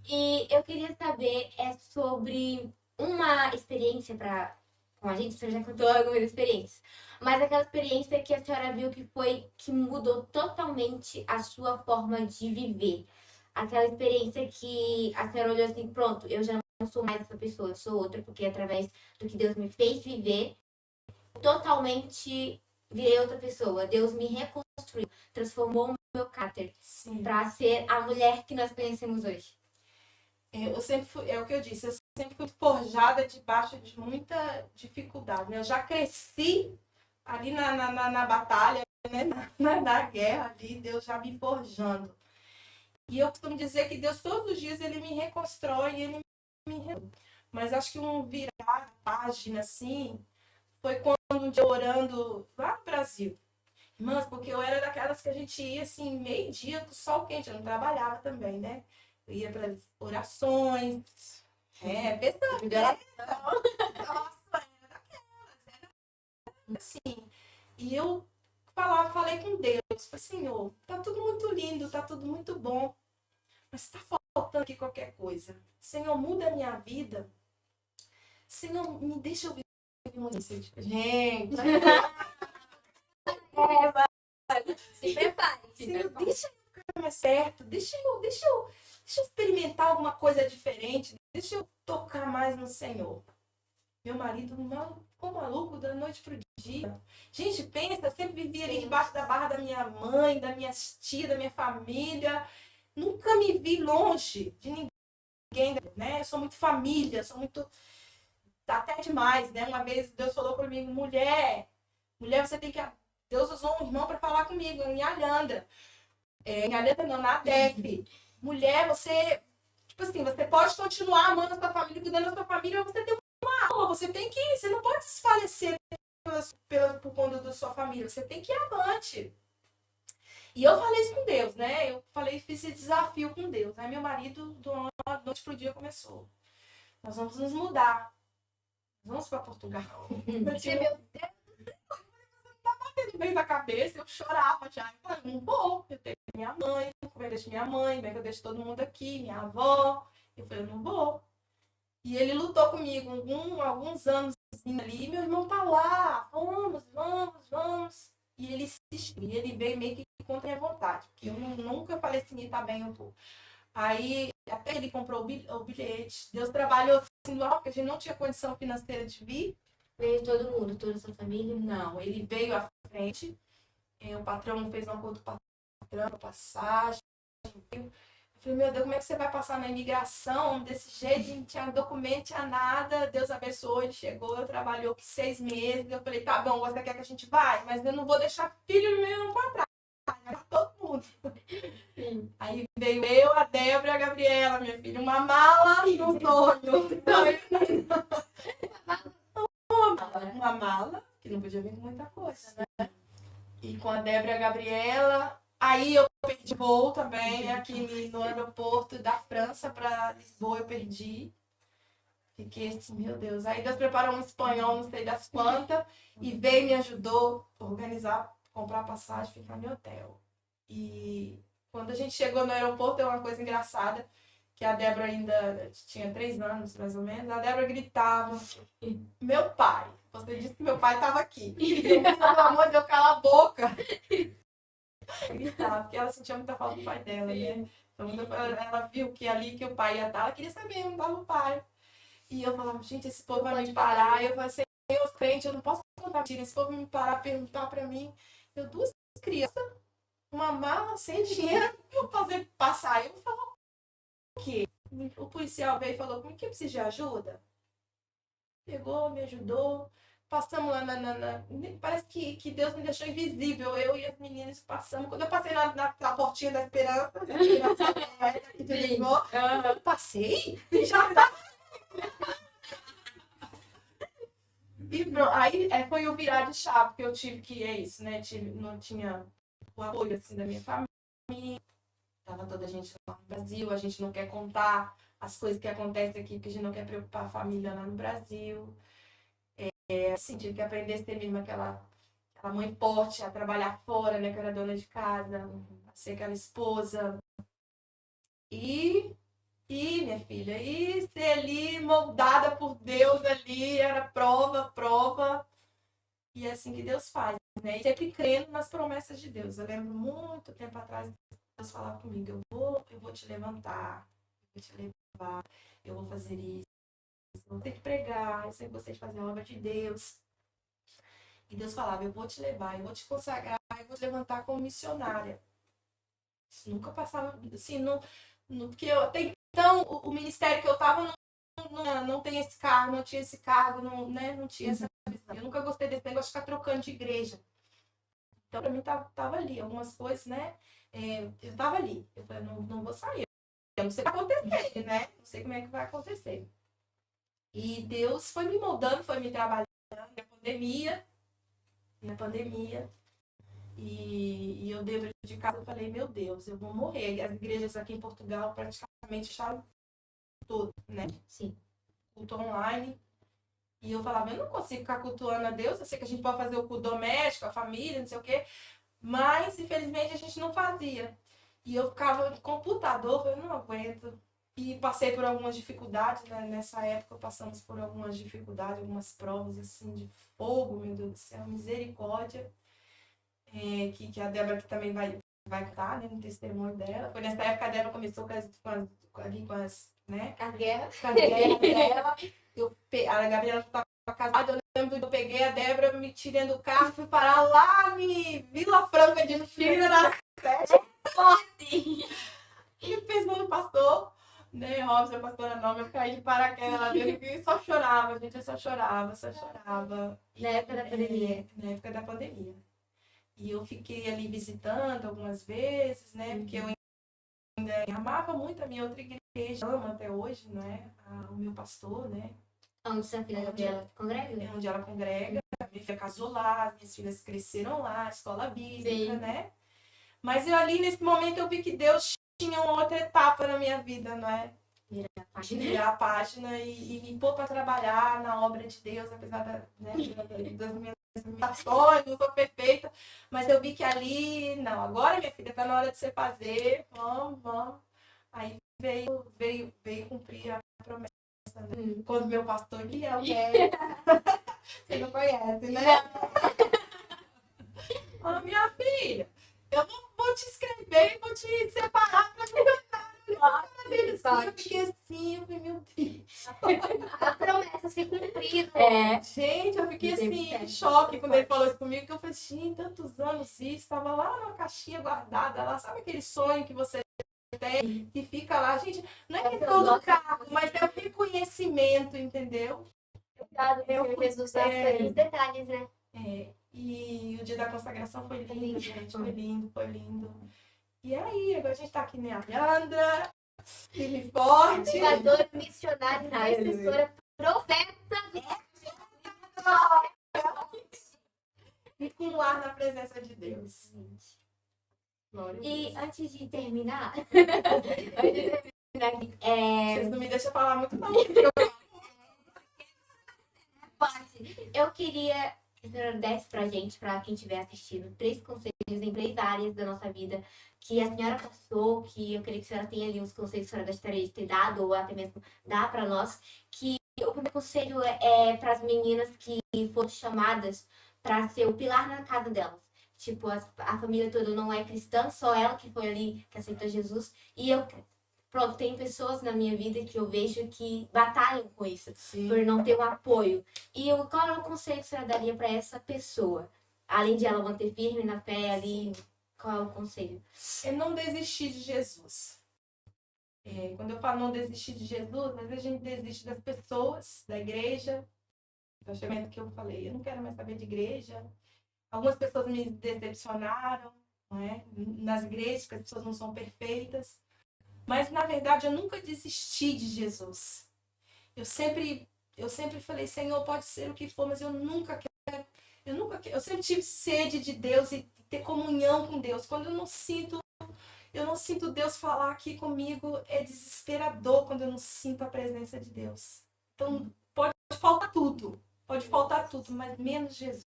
B: E eu queria saber sobre uma experiência com a gente, você já contou algumas experiências, mas aquela experiência que a senhora viu que mudou totalmente a sua forma de viver. aquela experiência que a senhora olhou assim, pronto, eu já não sou mais essa pessoa, eu sou outra, porque através do que Deus me fez viver, totalmente virei outra pessoa. Deus me reconstruiu, transformou o meu caráter
C: Sim.
B: para ser a mulher que nós conhecemos hoje.
C: Eu sempre fui, é o que eu disse, eu sempre fui forjada debaixo de muita dificuldade, né? Eu já cresci ali na batalha, né? Na guerra ali, Deus já me forjando. E eu costumo dizer que Deus todos os dias ele me reconstrói, ele me. Mas acho que um virar a página assim foi quando um dia orando lá no Brasil. Irmãs, porque eu era daquelas que a gente ia assim, meio-dia com sol quente, eu não trabalhava também, né? Eu ia para as orações, pensando, nossa, era daquelas, era assim. E eu falei com Deus, falei, Senhor, tá tudo muito lindo, tá tudo muito bom, mas tá faltando aqui qualquer coisa. Senhor, muda a minha vida. Senhor, me deixa eu viver uma gente.
B: Se prepare.
C: Senhor, deixa eu ficar mais perto, deixa eu experimentar alguma coisa diferente, deixa eu tocar mais no Senhor. Meu marido ficou maluco da noite pro dia. Gente, pensa, eu sempre vivia ali debaixo da barra da minha mãe, da minha tia, da minha família. Nunca me vi longe de ninguém, né? Eu sou muito família, sou muito... Até demais, né? Uma vez Deus falou comigo, mulher, você tem que... Deus usou um irmão para falar comigo, em Alhandra. Em Alhandra não, na ADEF. Mulher, você... Tipo assim, você pode continuar amando a sua família, cuidando da sua família, mas você tem uma alma, você tem que... Você não pode desfalecer por conta da sua família, você tem que ir avante. E eu falei isso com Deus, né? Fiz esse desafio com Deus. Aí meu marido, da noite pro dia, começou. Nós vamos nos mudar. Vamos para Portugal. No meio da cabeça, eu chorava já. Eu falei, não vou, eu tenho minha mãe, como eu deixo minha mãe, como é que eu deixo todo mundo aqui, minha avó. Eu falei, eu não vou. E ele lutou comigo alguns anos ali, meu irmão tá lá, vamos. E ele insistiu, e ele veio meio que contra a minha vontade, porque eu nunca falei assim, tá bem, eu vou. Aí, até ele comprou o bilhete, Deus trabalhou assim, porque a gente não tinha condição financeira de vir.
B: Veio todo mundo, toda a sua família?
C: Não, ele veio à frente, o patrão fez um acordo com o patrão, passagem. Eu falei, meu Deus, como é que você vai passar na imigração desse jeito? Não tinha documento, não tinha nada. Deus abençoou, ele chegou, trabalhou aqui 6 meses. Eu falei, tá bom, você quer que a gente vá? Mas eu não vou deixar filho meu pra trás, vai pra todo mundo.
B: Sim.
C: Aí veio eu, a Débora e a Gabriela, minha filha, uma mala no sonho. Uma mala, que não podia vir com muita coisa, né? E com a Débora e a Gabriela. Aí eu perdi voo também, aqui no aeroporto da França para Lisboa eu perdi. Fiquei assim, meu Deus. Aí Deus preparou um espanhol, não sei das quantas, e veio e me ajudou a organizar, comprar passagem, ficar no hotel. E quando a gente chegou no aeroporto, tem uma coisa engraçada, que a Débora ainda tinha 3 anos, mais ou menos. A Débora gritava, meu pai. Você disse que meu pai estava aqui. Pelo amor de Deus, cala a boca. Gritava, porque ela sentia muita falta do pai dela, né? Então, ela viu que ali que o pai ia estar, ela queria saber onde estava o pai. E eu falava, gente, esse povo vai me parar. E eu falei, Senhor, crente, eu não posso contar mentira. Esse povo vai me parar, perguntar pra mim. Eu, 2 crianças, uma mala sem dinheiro, eu fazer passar. Eu falava, o quê? O policial veio e falou, como que eu preciso de ajuda? Pegou, me ajudou. Passamos lá parece que Deus me deixou invisível. Eu e as meninas passamos. Quando eu passei na portinha da esperança, eu passei e já tá. E pronto, aí foi o virar de chave que eu tive, que é isso, né? Não tinha o apoio assim, da minha família. Tava toda a gente lá no Brasil, a gente não quer contar as coisas que acontecem aqui, porque a gente não quer preocupar a família lá no Brasil. Assim, tive que aprender a ser mesmo aquela mãe forte, a trabalhar fora, né? Que eu era dona de casa, a ser aquela esposa. E minha filha, e ser ali moldada por Deus ali, era prova. E é assim que Deus faz, né? E sempre crendo nas promessas de Deus. Eu lembro muito tempo atrás, Deus falava comigo, eu vou te levantar, eu vou te levar, eu vou fazer isso, eu vou ter que pregar, eu sempre gostei de fazer a obra de Deus. E Deus falava, eu vou te levar, eu vou te consagrar, eu vou te levantar como missionária. Isso nunca passava, assim, porque até então o ministério que eu estava não tem esse cargo, não tinha esse cargo, não tinha essa visão. Eu nunca gostei desse negócio de ficar trocando de igreja. Então, para mim, tava ali. Algumas coisas, né? Eu tava ali. Eu falei, não vou sair. Eu não sei o que vai acontecer, né? Não sei como é que vai acontecer. E Deus foi me moldando, foi me trabalhando na pandemia. E eu dentro de casa, eu falei, meu Deus, eu vou morrer. As igrejas aqui em Portugal praticamente fecharam tudo, né?
B: Sim.
C: Culto online. E eu falava, eu não consigo ficar cultuando a Deus. Eu sei que a gente pode fazer o culto doméstico, a família, não sei o quê. Mas, infelizmente, a gente não fazia. E eu ficava no computador, eu não aguento. E passei por algumas dificuldades, né? Nessa época passamos por algumas dificuldades, algumas provas, assim, de fogo, meu Deus do céu, misericórdia. Que a Débora que também vai contar, né, no testemunho dela. Foi nessa época que a Débora começou com as né?
E: A guerra.
C: Com as guerras dela. A Gabriela estava casada, eu lembro que eu peguei a Débora, me tirei do carro, fui parar lá em Vila Franca de Xira, na Sete. E pensou no pastor, né? Robson, a pastora Nova, eu caí de paraquedas lá dentro e só chorava, gente, eu só chorava.
B: Na época da pandemia.
C: Na época da pandemia. E eu fiquei ali visitando algumas vezes, né? Porque eu ainda amava muito a minha outra igreja, amo até hoje, né? O meu pastor, né?
B: Onde sua filha Gabriela congrega?
C: Onde ela congrega. Minha filha casou lá, minhas filhas cresceram lá, escola bíblica, né? Mas eu ali, nesse momento, eu vi que Deus tinha uma outra etapa na minha vida, não é? Virar a página e me pôr para trabalhar na obra de Deus, apesar das minhas limitações, não sou perfeita, mas eu vi que ali, não, agora minha filha, tá na hora de você fazer, vamos. Aí veio cumprir a promessa, né? Quando meu pastor Liel, você não conhece, né? Ó, minha filha, eu vou te escrever e vou te separar para cantar. Eu fiquei assim, eu falei, meu Deus.
E: A promessa se cumpriu.
C: Gente, eu fiquei assim, em choque quando ele falou isso comigo, que eu falei, gente, tantos anos isso, estava lá numa caixinha guardada, lá, sabe aquele sonho que você tem, que fica lá, gente, não é questão do carro, mas é o reconhecimento, entendeu?
E: Cuidado com Jesus nas pequenos detalhes, né?
C: E o dia da consagração foi lindo, gente, foi lindo. E aí, agora a gente tá aqui, né, a Leandra, firme e forte.
E: Pregadora, missionária, intercessora, profeta.
C: E com o ar na presença de Deus.
B: E antes de terminar,
C: Vocês não me deixam falar muito, não.
B: eu queria que a senhora desse pra gente, pra quem estiver assistindo, 3 conselhos em 3 áreas da nossa vida que a senhora passou, que eu queria que a senhora tenha ali uns conselhos que a senhora gostaria de ter dado, ou até mesmo dar pra nós. Que o primeiro conselho é para as meninas que foram chamadas para ser o pilar na casa delas. Tipo, a família toda não é cristã, só ela que foi ali, que aceitou Jesus. E pronto, tem pessoas na minha vida que eu vejo que batalham com isso, por não ter um apoio. E qual é o conselho que a senhora daria para essa pessoa? Além de ela manter firme na fé ali, qual é o conselho?
C: É não desistir de Jesus. Quando eu falo não desistir de Jesus, às vezes a gente desiste das pessoas, da igreja. Do momento que eu falei, eu não quero mais saber de igreja. Algumas pessoas me decepcionaram, não é? Nas igrejas, porque as pessoas não são perfeitas. Mas, na verdade, eu nunca desisti de Jesus. Eu sempre falei, Senhor, pode ser o que for, mas eu nunca quero. Eu sempre tive sede de Deus e ter comunhão com Deus. Quando eu não sinto Deus falar aqui comigo, é desesperador quando eu não sinto a presença de Deus. Então, pode faltar tudo, mas menos Jesus.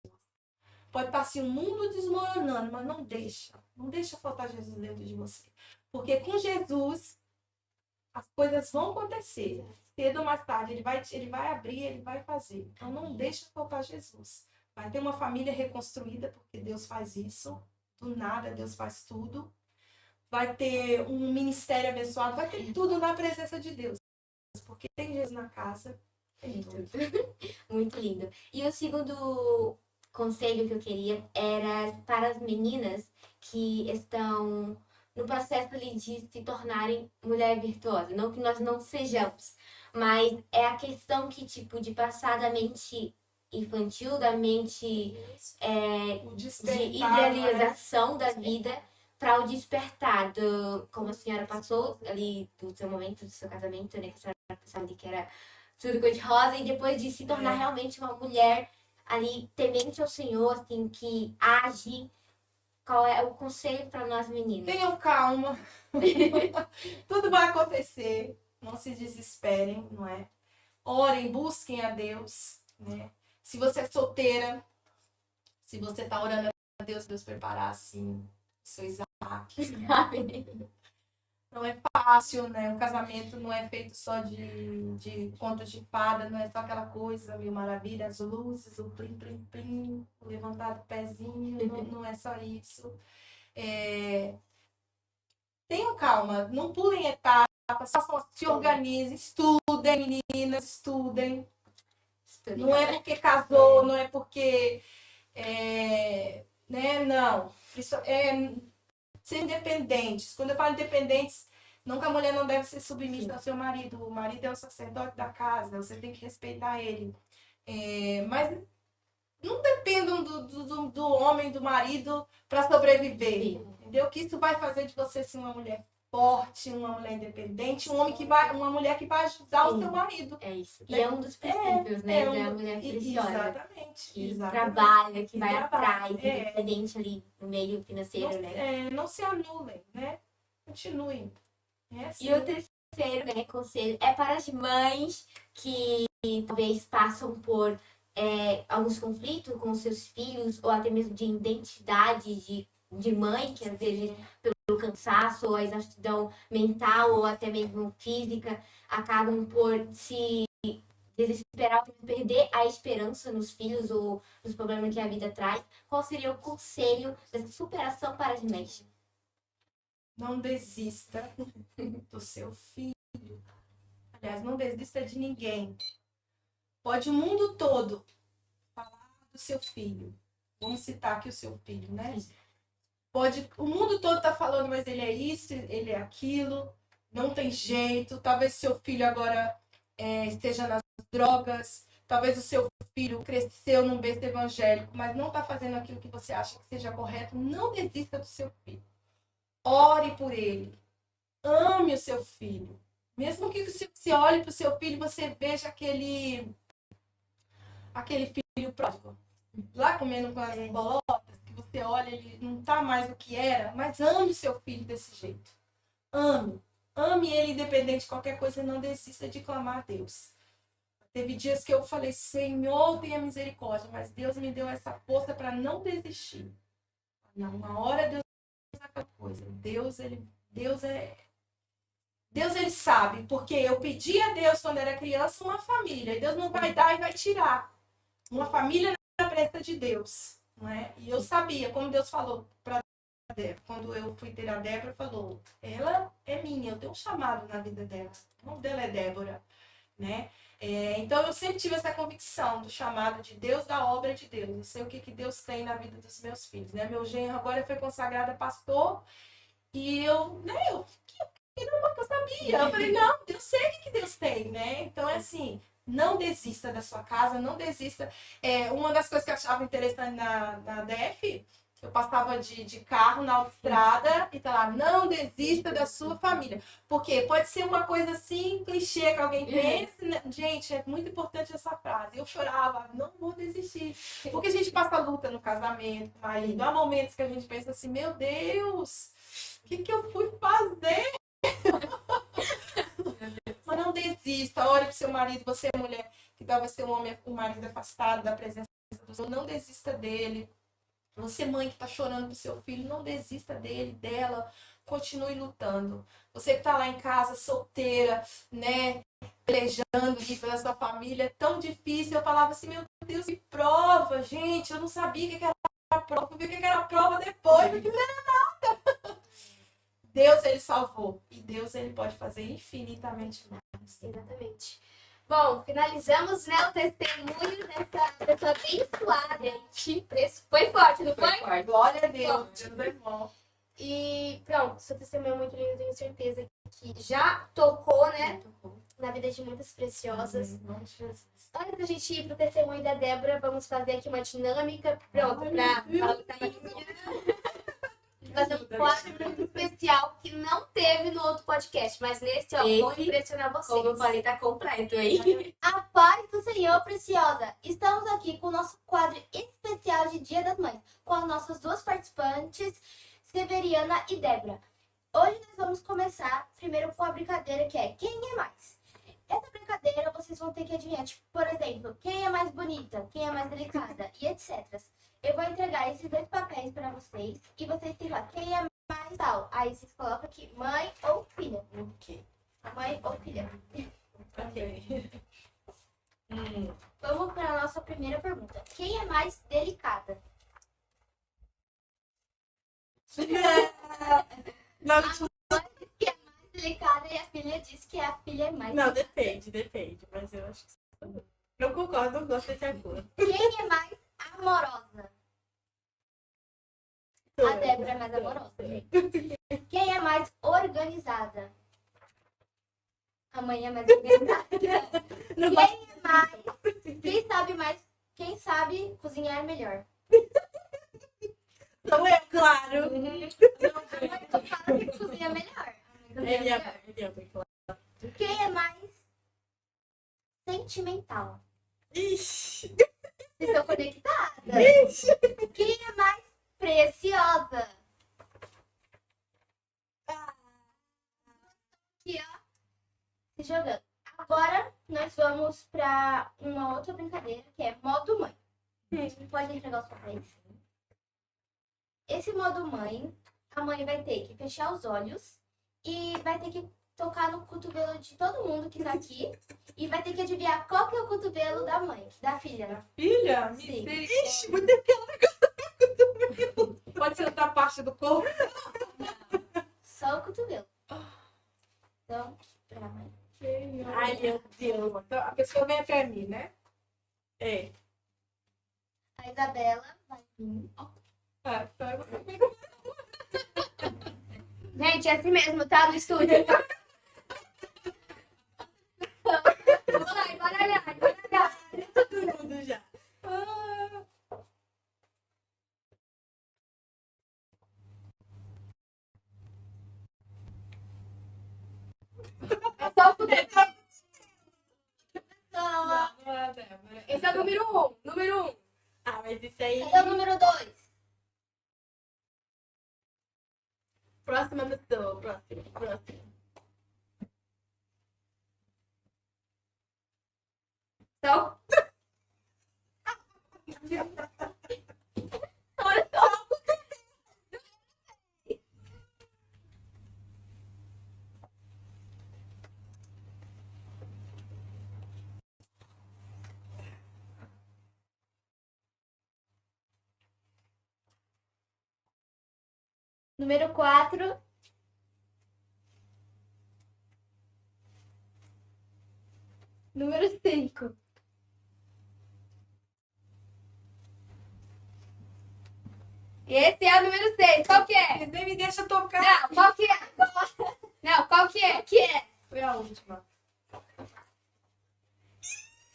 C: Pode estar assim, o mundo desmoronando, mas não deixa faltar Jesus dentro de você. Porque com Jesus, as coisas vão acontecer. Cedo ou mais tarde, ele vai abrir, ele vai fazer. Então não deixa faltar Jesus. Vai ter uma família reconstruída, porque Deus faz isso. Do nada, Deus faz tudo. vai ter um ministério abençoado, vai ter tudo na presença de Deus. Porque tem Jesus na casa, tem tudo.
B: Muito lindo. E o segundo conselho que eu queria era para as meninas que estão no processo ali de se tornarem mulher virtuosa. Não que nós não sejamos, mas é a questão que, tipo, de passar da mente infantil, da mente
C: O
B: de
C: despertar,
B: idealização da vida para o despertar do, como a senhora passou ali do seu momento, do seu casamento, né? Que a senhora pensava ali que era tudo cor de rosa, e depois de se tornar realmente uma mulher ali temente ao Senhor, assim, que age. Qual é o conselho para nós meninas?
C: Tenham calma. Tudo vai acontecer. Não se desesperem, não é? Orem, busquem a Deus, né? Se você é solteira, se você tá orando a Deus, Deus preparar, assim, seu Isaac. Não é fácil, né? Um casamento não é feito só de contos de fada, não é só aquela coisa, mil maravilha, as luzes, o plim, plim, plim, o levantar do pezinho, não é só isso. Tenham calma, não pulem etapas, se organizem, estudem, meninas, estudem. Não é porque casou, não é porque, né? Não. Ser independentes. Quando eu falo independentes, não que a mulher não deve ser submissa ao seu marido. O marido é o sacerdote da casa, você tem que respeitar ele. Mas não dependam do homem, do marido, para sobreviver. Entendeu? Que isso vai fazer de você ser uma mulher forte, uma mulher independente, uma mulher que vai ajudar o seu marido.
B: É isso. E é um dos princípios, né? Da mulher preciosa.
C: Exatamente.
B: Que trabalha, que vai
C: trabalha,
B: atrás, independente ali no meio financeiro, né?
C: Não se anulem, né? Continuem. Assim.
B: E o terceiro, né, conselho é para as mães que talvez passam por alguns conflitos com seus filhos, ou até mesmo de identidade de mãe, que às vezes pelo cansaço ou a exaustidão mental ou até mesmo física, acabam por se desesperar, por perder a esperança nos filhos ou nos problemas que a vida traz. Qual seria o conselho dessa superação para as mães?
C: Não desista do seu filho. Aliás, não desista de ninguém. Pode o mundo todo falar do seu filho. Vamos citar aqui o seu filho, né? Pode, o mundo todo tá falando, mas ele é isso, ele é aquilo, não tem jeito. Talvez seu filho agora esteja nas drogas, talvez o seu filho cresceu num berço evangélico, mas não tá fazendo aquilo que você acha que seja correto. Não desista do seu filho. Ore por ele. Ame o seu filho. Mesmo que você olhe para o seu filho, você veja aquele filho pródigo lá comendo com as bolotas, que você olha, ele não tá mais o que era, mas ame o seu filho desse jeito. Ame. Ame ele independente de qualquer coisa, não desista de clamar a Deus. Teve dias que eu falei, Senhor, tenha misericórdia, mas Deus me deu essa força para não desistir. Não, uma hora Deus faz aquela coisa. Deus ele sabe, porque eu pedi a Deus quando era criança uma família, e Deus não vai dar e vai tirar. Uma família na presença de Deus, não é? E eu sabia, como Deus falou para Débora, quando eu fui ter a Débora, falou, ela é minha, eu tenho um chamado na vida dela, o nome dela é Débora, né? Então eu sempre tive essa convicção do chamado de Deus, da obra de Deus. Eu sei o que Deus tem na vida dos meus filhos, né? Meu genro agora foi consagrado a pastor, e eu sabia. Eu falei, não, eu sei o que Deus tem, né? Então é assim, não desista da sua casa, não desista. Uma das coisas que eu achava interessante na DF, eu passava de carro na autoestrada e tá lá, não desista da sua família. Porque pode ser uma coisa assim, clichê que alguém pense, né? Gente, é muito importante essa frase. Eu chorava, não vou desistir. Porque a gente passa luta no casamento, marido. Há momentos que a gente pensa assim, meu Deus, o que eu fui fazer? Mas não desista, ore pro seu marido, você é mulher que talvez tenha um marido afastado da presença do Senhor, não desista dele. Você, mãe que tá chorando pro seu filho, não desista dele, dela, continue lutando. Você que tá lá em casa, solteira, né, pelejando ali pela sua família, é tão difícil. Eu falava assim, meu Deus, que prova, gente, eu não sabia o que era prova, eu vi o que era prova depois, porque não era nada. Deus, ele salvou. E Deus, ele pode fazer infinitamente mais.
E: Exatamente. Bom, finalizamos, né, o testemunho dessa pessoa abençoada, gente. Esse foi forte, não foi?
B: forte.
C: Glória a Deus. Deus é bom.
E: E pronto, seu testemunho é muito lindo, tenho certeza que já tocou, né, na vida de muitas preciosas.
C: Em nome de Jesus.
E: Antes da gente ir pro testemunho da Débora, vamos fazer aqui uma dinâmica, pronto, pra fazer um quadro muito especial que não teve no outro podcast, mas nesse, ó, vou
B: Esse,
E: impressionar vocês.
B: Como eu falei, tá completo aí.
A: A paz do Senhor, preciosa! Estamos aqui com o nosso quadro especial de Dia das Mães, com as nossas duas participantes, Severiana e Débora. Hoje nós vamos começar primeiro com a brincadeira que é quem é mais? Essa brincadeira vocês vão ter que adivinhar, tipo, por exemplo, quem é mais bonita, quem é mais delicada e etc. Eu vou entregar esses dois papéis para vocês e vocês têm lá quem é mais tal. Aí vocês colocam aqui mãe ou filha.
C: Ok.
A: Mãe ou filha.
C: Ok.
A: Vamos para a nossa primeira pergunta. Quem é mais delicada?
C: Não,
A: Que é mais delicada e a filha diz que a filha é mais
D: Não,
A: delicada.
D: depende. Mas eu acho que não concordo, não gosto desse acordo.
A: Quem é mais amorosa? A Débora é mais amorosa. Quem é mais organizada? A mãe é mais organizada.
D: Não
A: Quem é mais? Quem sabe mais? Quem sabe cozinhar melhor?
D: Não é claro.
A: A mãe fala que cozinha melhor. A mãe cozinha melhor.
D: Ele é bem claro.
A: Quem é mais sentimental?
D: Ixi.
A: Vocês estão conectadas? Quem é mais preciosa? Aqui, ó. Se jogando. Agora nós vamos para uma outra brincadeira que é modo mãe. Pode entregar os papéis. Esse modo mãe, a mãe vai ter que fechar os olhos e vai ter que tocar no cotovelo de todo mundo que tá aqui e vai ter que adivinhar qual que é o cotovelo da mãe, da filha.
C: filha?
A: Sim.
C: Ixi, muito aquele negócio. Pode ser outra parte do corpo?
A: Só o cotovelo. Então, pra mãe.
C: Ai, meu Deus. Então, a pessoa vem até mim, né?
D: É.
A: A Isabela vai vir.
C: Ah, então eu vou-
E: Gente, é assim mesmo, tá? No estúdio. Vamos lá, embaralhar.
D: Todo mundo já.
E: É só o cotovelo.
C: Não, não é a Débora.
E: Esse é o número 1. Número 1.
D: Ah, mas isso aí.
A: Esse é o número 2.
D: Próxima pessoa. Próximo.
E: Então,
A: Número 4. Número 5.
E: esse é o número 6. Qual que é?
C: Vocês nem me deixam tocar.
E: Não, qual que é? Não, qual que é? Que é?
C: Foi a última.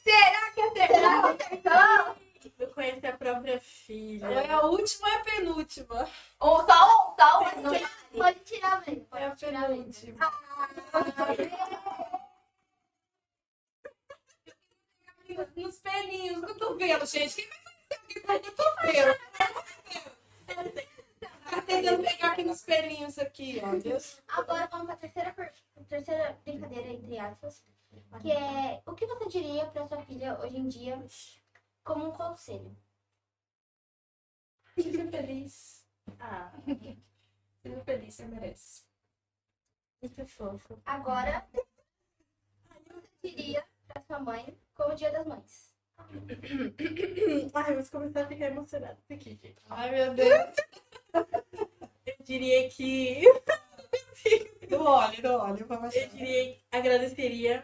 E: Será que acertou?
D: Eu conheço a própria filha.
C: Foi a última e a penúltima.
E: Ou só um.
A: Pode tirar, velho.
C: Foi a
A: Pode tirar, velho.
C: penúltima. Nos pelinhos, no cotovelo, gente. Quem vai fazer alguém com cotovelo? Tá tentando pegar aqui nos pelinhos aqui, ó. Deus.
A: Agora vamos para a terceira brincadeira, entre aspas, que é o que você diria para sua filha hoje em dia como um conselho?
C: Seja feliz.
D: Ah,
C: Seja feliz, você merece.
D: muito fofo.
A: Agora, o que você diria para sua mãe como o Dia das Mães?
D: Ai, vamos começar a ficar emocionada aqui, gente.
C: Ai, meu Deus.
D: Eu diria que.
C: Não olhe, vamos
D: Eu diria, agradeceria,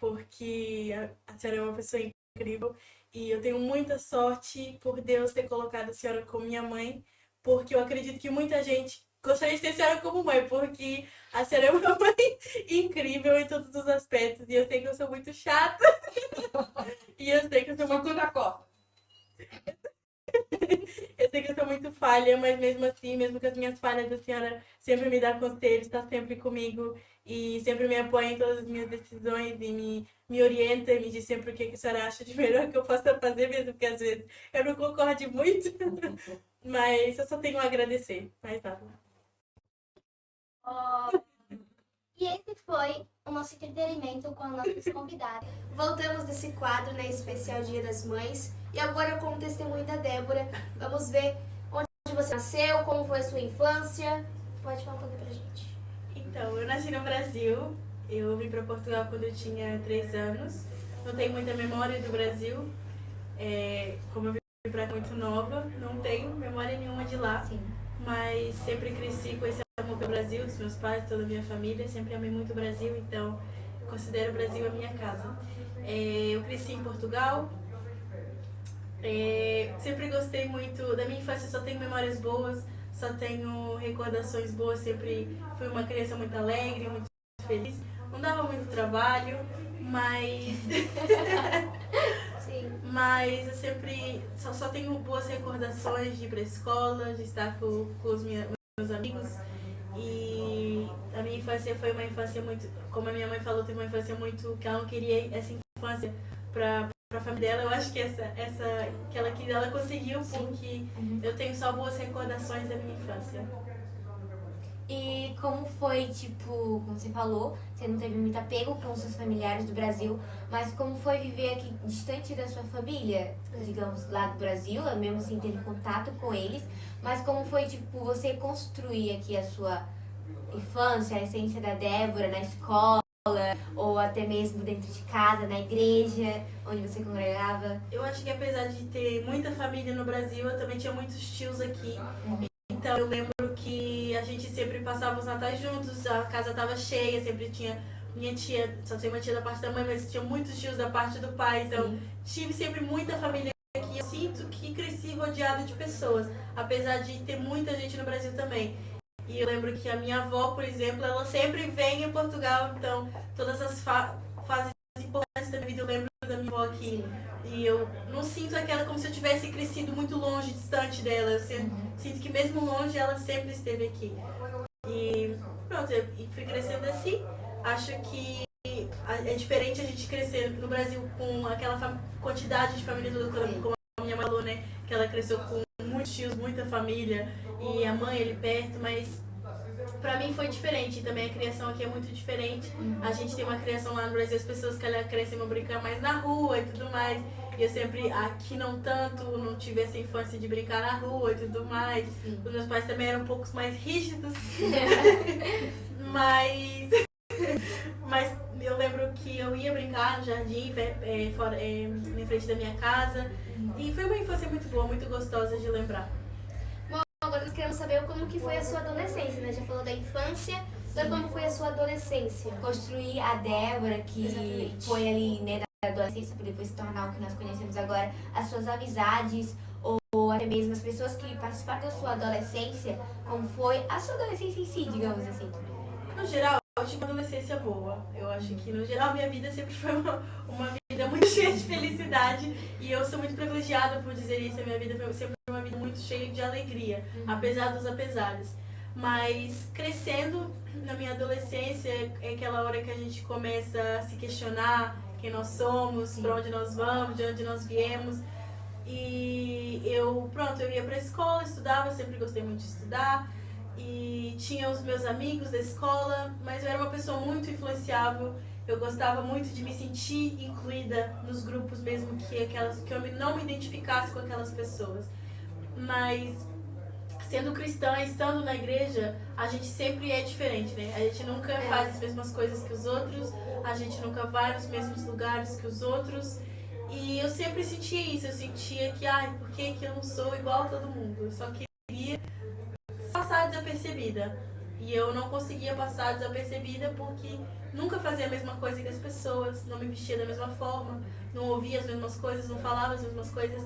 D: porque a senhora é uma pessoa incrível e eu tenho muita sorte por Deus ter colocado a senhora como minha mãe, porque eu acredito que muita gente gostaria de ter a senhora como mãe, porque a senhora é uma mãe incrível em todos os aspectos e eu sei que eu sou muito chata e eu sei que eu sou muito
C: tudo na corda.
D: Eu sei que eu sou muito falha, mas mesmo assim, mesmo com as minhas falhas, a senhora sempre me dá conselhos, está sempre comigo e sempre me apoia em todas as minhas decisões e me orienta e me diz sempre o que a senhora acha de melhor que eu possa fazer, mesmo que às vezes eu não concorde muito, mas eu só tenho a agradecer, mais nada.
A: E esse foi o nosso entretenimento com as nossas convidadas.
E: Voltamos desse quadro, né, especial Dia das Mães. E agora com o testemunho da Débora, vamos ver onde você nasceu, como foi a sua infância. Pode falar um pouquinho pra gente.
D: Então, eu nasci no Brasil, eu vim para Portugal quando eu tinha 3 anos, não tenho muita memória do Brasil, como eu vim para muito nova, não tenho memória nenhuma de lá.
B: Sim.
D: Mas sempre cresci com esse amor pelo Brasil, os meus pais, toda a minha família, sempre amei muito o Brasil, então considero o Brasil a minha casa. Eu cresci em Portugal, sempre gostei muito da minha infância, só tenho memórias boas, só tenho recordações boas, sempre fui uma criança muito alegre, muito feliz, não dava muito trabalho, mas
E: Sim.
D: mas eu sempre só tenho boas recordações de ir pra escola, de estar com os meus amigos. E a minha infância foi uma infância muito, como a minha mãe falou, teve uma infância muito que ela não queria essa infância pra família dela. Eu acho que essa que ela queria, ela conseguiu, porque eu tenho só boas recordações da minha infância.
B: E como foi, tipo, como você falou, você não teve muito apego com os seus familiares do Brasil, mas como foi viver aqui distante da sua família, digamos, lá do Brasil, mesmo sem ter contato com eles, mas como foi, tipo, você construir aqui a sua infância, a essência da Débora na escola, ou até mesmo dentro de casa, na igreja, onde você congregava?
D: Eu acho que apesar de ter muita família no Brasil, eu também tinha muitos tios aqui. Então eu lembro que a gente sempre passava os natais juntos, a casa estava cheia, sempre tinha minha tia, só tinha uma tia da parte da mãe, mas tinha muitos tios da parte do pai, então tive sempre muita família aqui. Eu sinto que cresci rodeada de pessoas, apesar de ter muita gente no Brasil também. E eu lembro que a minha avó, por exemplo, ela sempre vem em Portugal, então todas as fases importantes da minha vida eu lembro da minha avó aqui. E eu não sinto aquela como se eu tivesse crescido muito longe, distante dela. Eu sinto que mesmo longe ela sempre esteve aqui. E pronto, eu fui crescendo assim. Acho que é diferente a gente crescer no Brasil com aquela quantidade de família toda, como a minha mãe falou, né? Que ela cresceu com muitos tios, muita família e a mãe ali perto, mas pra mim foi diferente. Também a criação aqui é muito diferente. A gente tem uma criação lá no Brasil, as pessoas que crescem vão brincar mais na rua e tudo mais. E eu sempre, aqui não tanto, não tive essa infância de brincar na rua e tudo mais. Os meus pais também eram um pouco mais rígidos. mas eu lembro que eu ia brincar no jardim, na frente da minha casa. E foi uma infância muito boa, muito gostosa de lembrar.
E: Agora nós queremos saber como que foi a sua adolescência, né? Já falou da infância, agora como foi a sua adolescência?
B: Construir a Débora, que foi ali, né, da adolescência, para depois se tornar o que nós conhecemos agora, as suas amizades, ou até mesmo as pessoas que participaram da sua adolescência, como foi a sua adolescência em si, digamos assim.
D: No geral, eu tive uma adolescência boa. Eu acho que, no geral, minha vida sempre foi uma vida muito cheia de felicidade. E eu sou muito privilegiada por dizer isso. A minha vida foi sempre uma vida muito cheia de alegria, apesar dos apesares. Mas crescendo na minha adolescência, é aquela hora que a gente começa a se questionar quem nós somos, para onde nós vamos, de onde nós viemos. E eu ia pra escola, estudava, sempre gostei muito de estudar. E tinha os meus amigos da escola, mas eu era uma pessoa muito influenciável. Eu gostava muito de me sentir incluída nos grupos, mesmo que eu não me identificasse com aquelas pessoas. Mas sendo cristã, estando na igreja, a gente sempre é diferente, né? A gente nunca faz as mesmas coisas que os outros, a gente nunca vai nos mesmos lugares que os outros. E eu sempre sentia isso, eu sentia que, por que eu não sou igual a todo mundo? Eu só queria passar desapercebida. E eu não conseguia passar desapercebida porque nunca fazia a mesma coisa que as pessoas, não me vestia da mesma forma, não ouvia as mesmas coisas, não falava as mesmas coisas.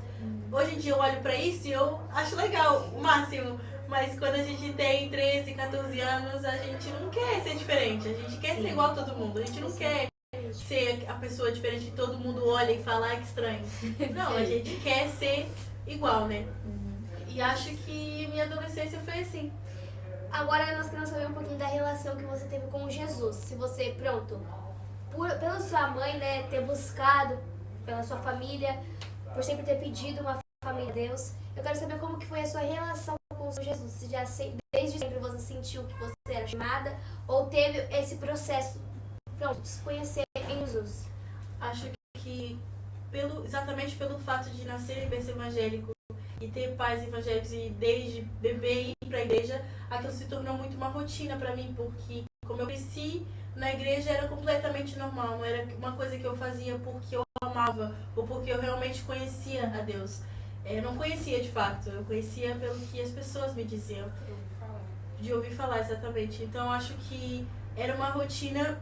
D: Hoje em dia eu olho pra isso e eu acho legal, o máximo. Mas quando a gente tem 13, 14 anos, a gente não quer ser diferente. A gente quer ser igual a todo mundo. A gente não quer ser a pessoa diferente que todo mundo olha e fala, que estranho. Não, a gente quer ser igual, né? E acho que minha adolescência foi assim.
E: Agora nós queremos saber um pouquinho da relação que você teve com Jesus. Se você, pronto, pela sua mãe, né, ter buscado, pela sua família, por sempre ter pedido uma família a Deus, eu quero saber como que foi a sua relação com o Senhor Jesus. Se já desde sempre você sentiu que você era chamada ou teve esse processo, pronto, de se conhecer em Jesus?
D: Acho que exatamente pelo fato de nascer em berço evangélico e ter pais evangélicos e desde bebê ir para a igreja, aquilo se tornou muito uma rotina para mim, porque como eu cresci na igreja era completamente normal, não era uma coisa que eu fazia porque eu amava ou porque eu realmente conhecia a Deus. Eu não conhecia de fato, eu conhecia pelo que as pessoas me diziam. De ouvir falar, exatamente. Então acho que era uma rotina,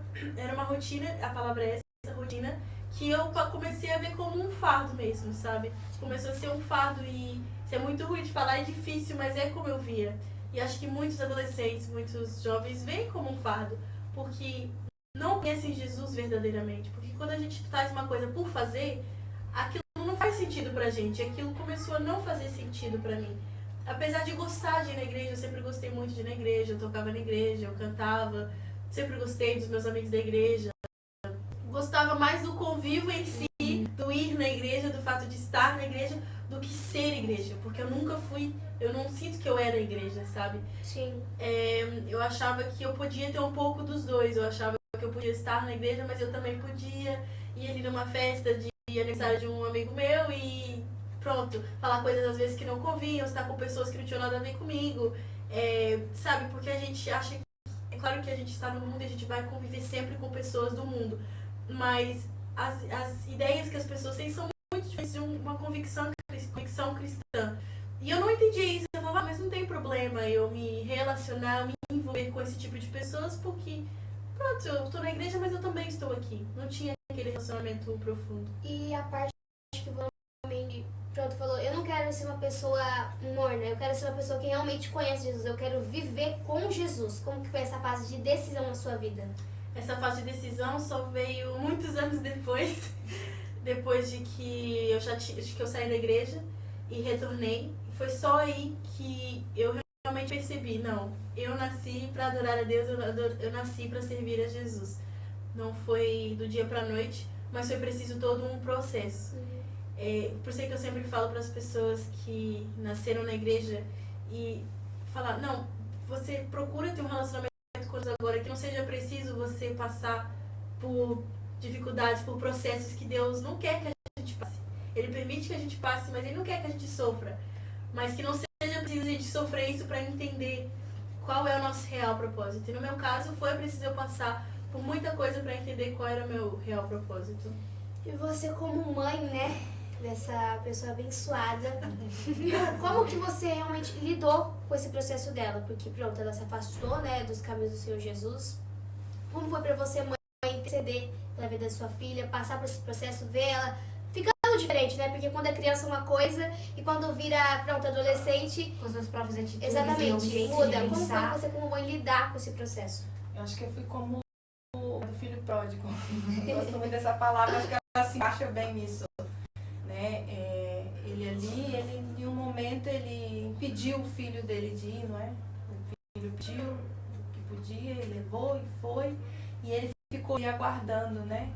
D: a palavra é essa, rotina, que eu comecei a ver como um fardo mesmo, sabe? Começou a ser um fardo e isso é muito ruim de falar, é difícil, mas é como eu via. E acho que muitos adolescentes, muitos jovens veem como um fardo, porque não conhecem Jesus verdadeiramente. Porque quando a gente faz uma coisa por fazer, aquilo não faz sentido pra gente. Aquilo começou a não fazer sentido pra mim. Apesar de gostar de ir na igreja, eu sempre gostei muito de ir na igreja, eu tocava na igreja, eu cantava, sempre gostei dos meus amigos da igreja. Gostava mais do convívio em si, do ir na igreja, do fato de estar na igreja, do que ser igreja. Porque eu nunca fui, eu não sinto que eu era igreja, sabe?
E: Sim.
D: Eu achava que eu podia ter um pouco dos dois. Eu achava que eu podia estar na igreja, mas eu também podia ir ali numa festa de aniversário de um amigo meu e pronto, falar coisas às vezes que não convinham, estar com pessoas que não tinham nada a ver comigo. Sabe, porque a gente acha que, é claro que a gente está no mundo e a gente vai conviver sempre com pessoas do mundo, mas as ideias que as pessoas têm são muito diferentes de uma convicção cristã. E eu não entendia isso. Eu falava, mas não tem problema eu me relacionar, me envolver com esse tipo de pessoas, porque, pronto, eu estou na igreja, mas eu também estou aqui. Não tinha aquele relacionamento profundo.
E: E a parte que você realmente, pronto, falou, eu não quero ser uma pessoa morna, eu quero ser uma pessoa que realmente conhece Jesus, eu quero viver com Jesus. Como que foi essa fase de decisão na sua vida?
D: Essa fase de decisão só veio muitos anos depois, depois de que eu saí da igreja e retornei. Foi só aí que eu realmente percebi, não, eu nasci para adorar a Deus, eu nasci para servir a Jesus. Não foi do dia para a noite, mas foi preciso todo um processo. Por isso que eu sempre falo para as pessoas que nasceram na igreja e falar, não, você procura ter um relacionamento com Deus agora, que não seja preciso você passar por dificuldades, por processos que Deus não quer que a gente passe. Ele permite que a gente passe, mas Ele não quer que a gente sofra. Mas que não seja preciso a gente sofrer isso para entender qual é o nosso real propósito. E no meu caso, foi preciso eu passar por muita coisa para entender qual era o meu real propósito.
E: E você como mãe, né, dessa pessoa abençoada, como que você realmente lidou com esse processo dela? Porque, pronto, ela se afastou, né, dos caminhos do Senhor Jesus. Como foi para você, mãe, interceder pela vida da sua filha, passar por esse processo, ver ela ficando diferente, né? Porque quando é criança é uma coisa e quando vira, pronto, adolescente...
B: Com as suas próprias atitudes.
E: Exatamente, muda. Como foi você como mãe lidar com esse processo?
C: Eu acho que eu fui como o filho pródigo. Gosto muito dessa palavra, acho que ela se encaixa bem nisso. Né? Ele em um momento, ele impediu o filho dele de ir, não é? O filho pediu o que podia, ele levou e foi. E ele ficou ali aguardando, né?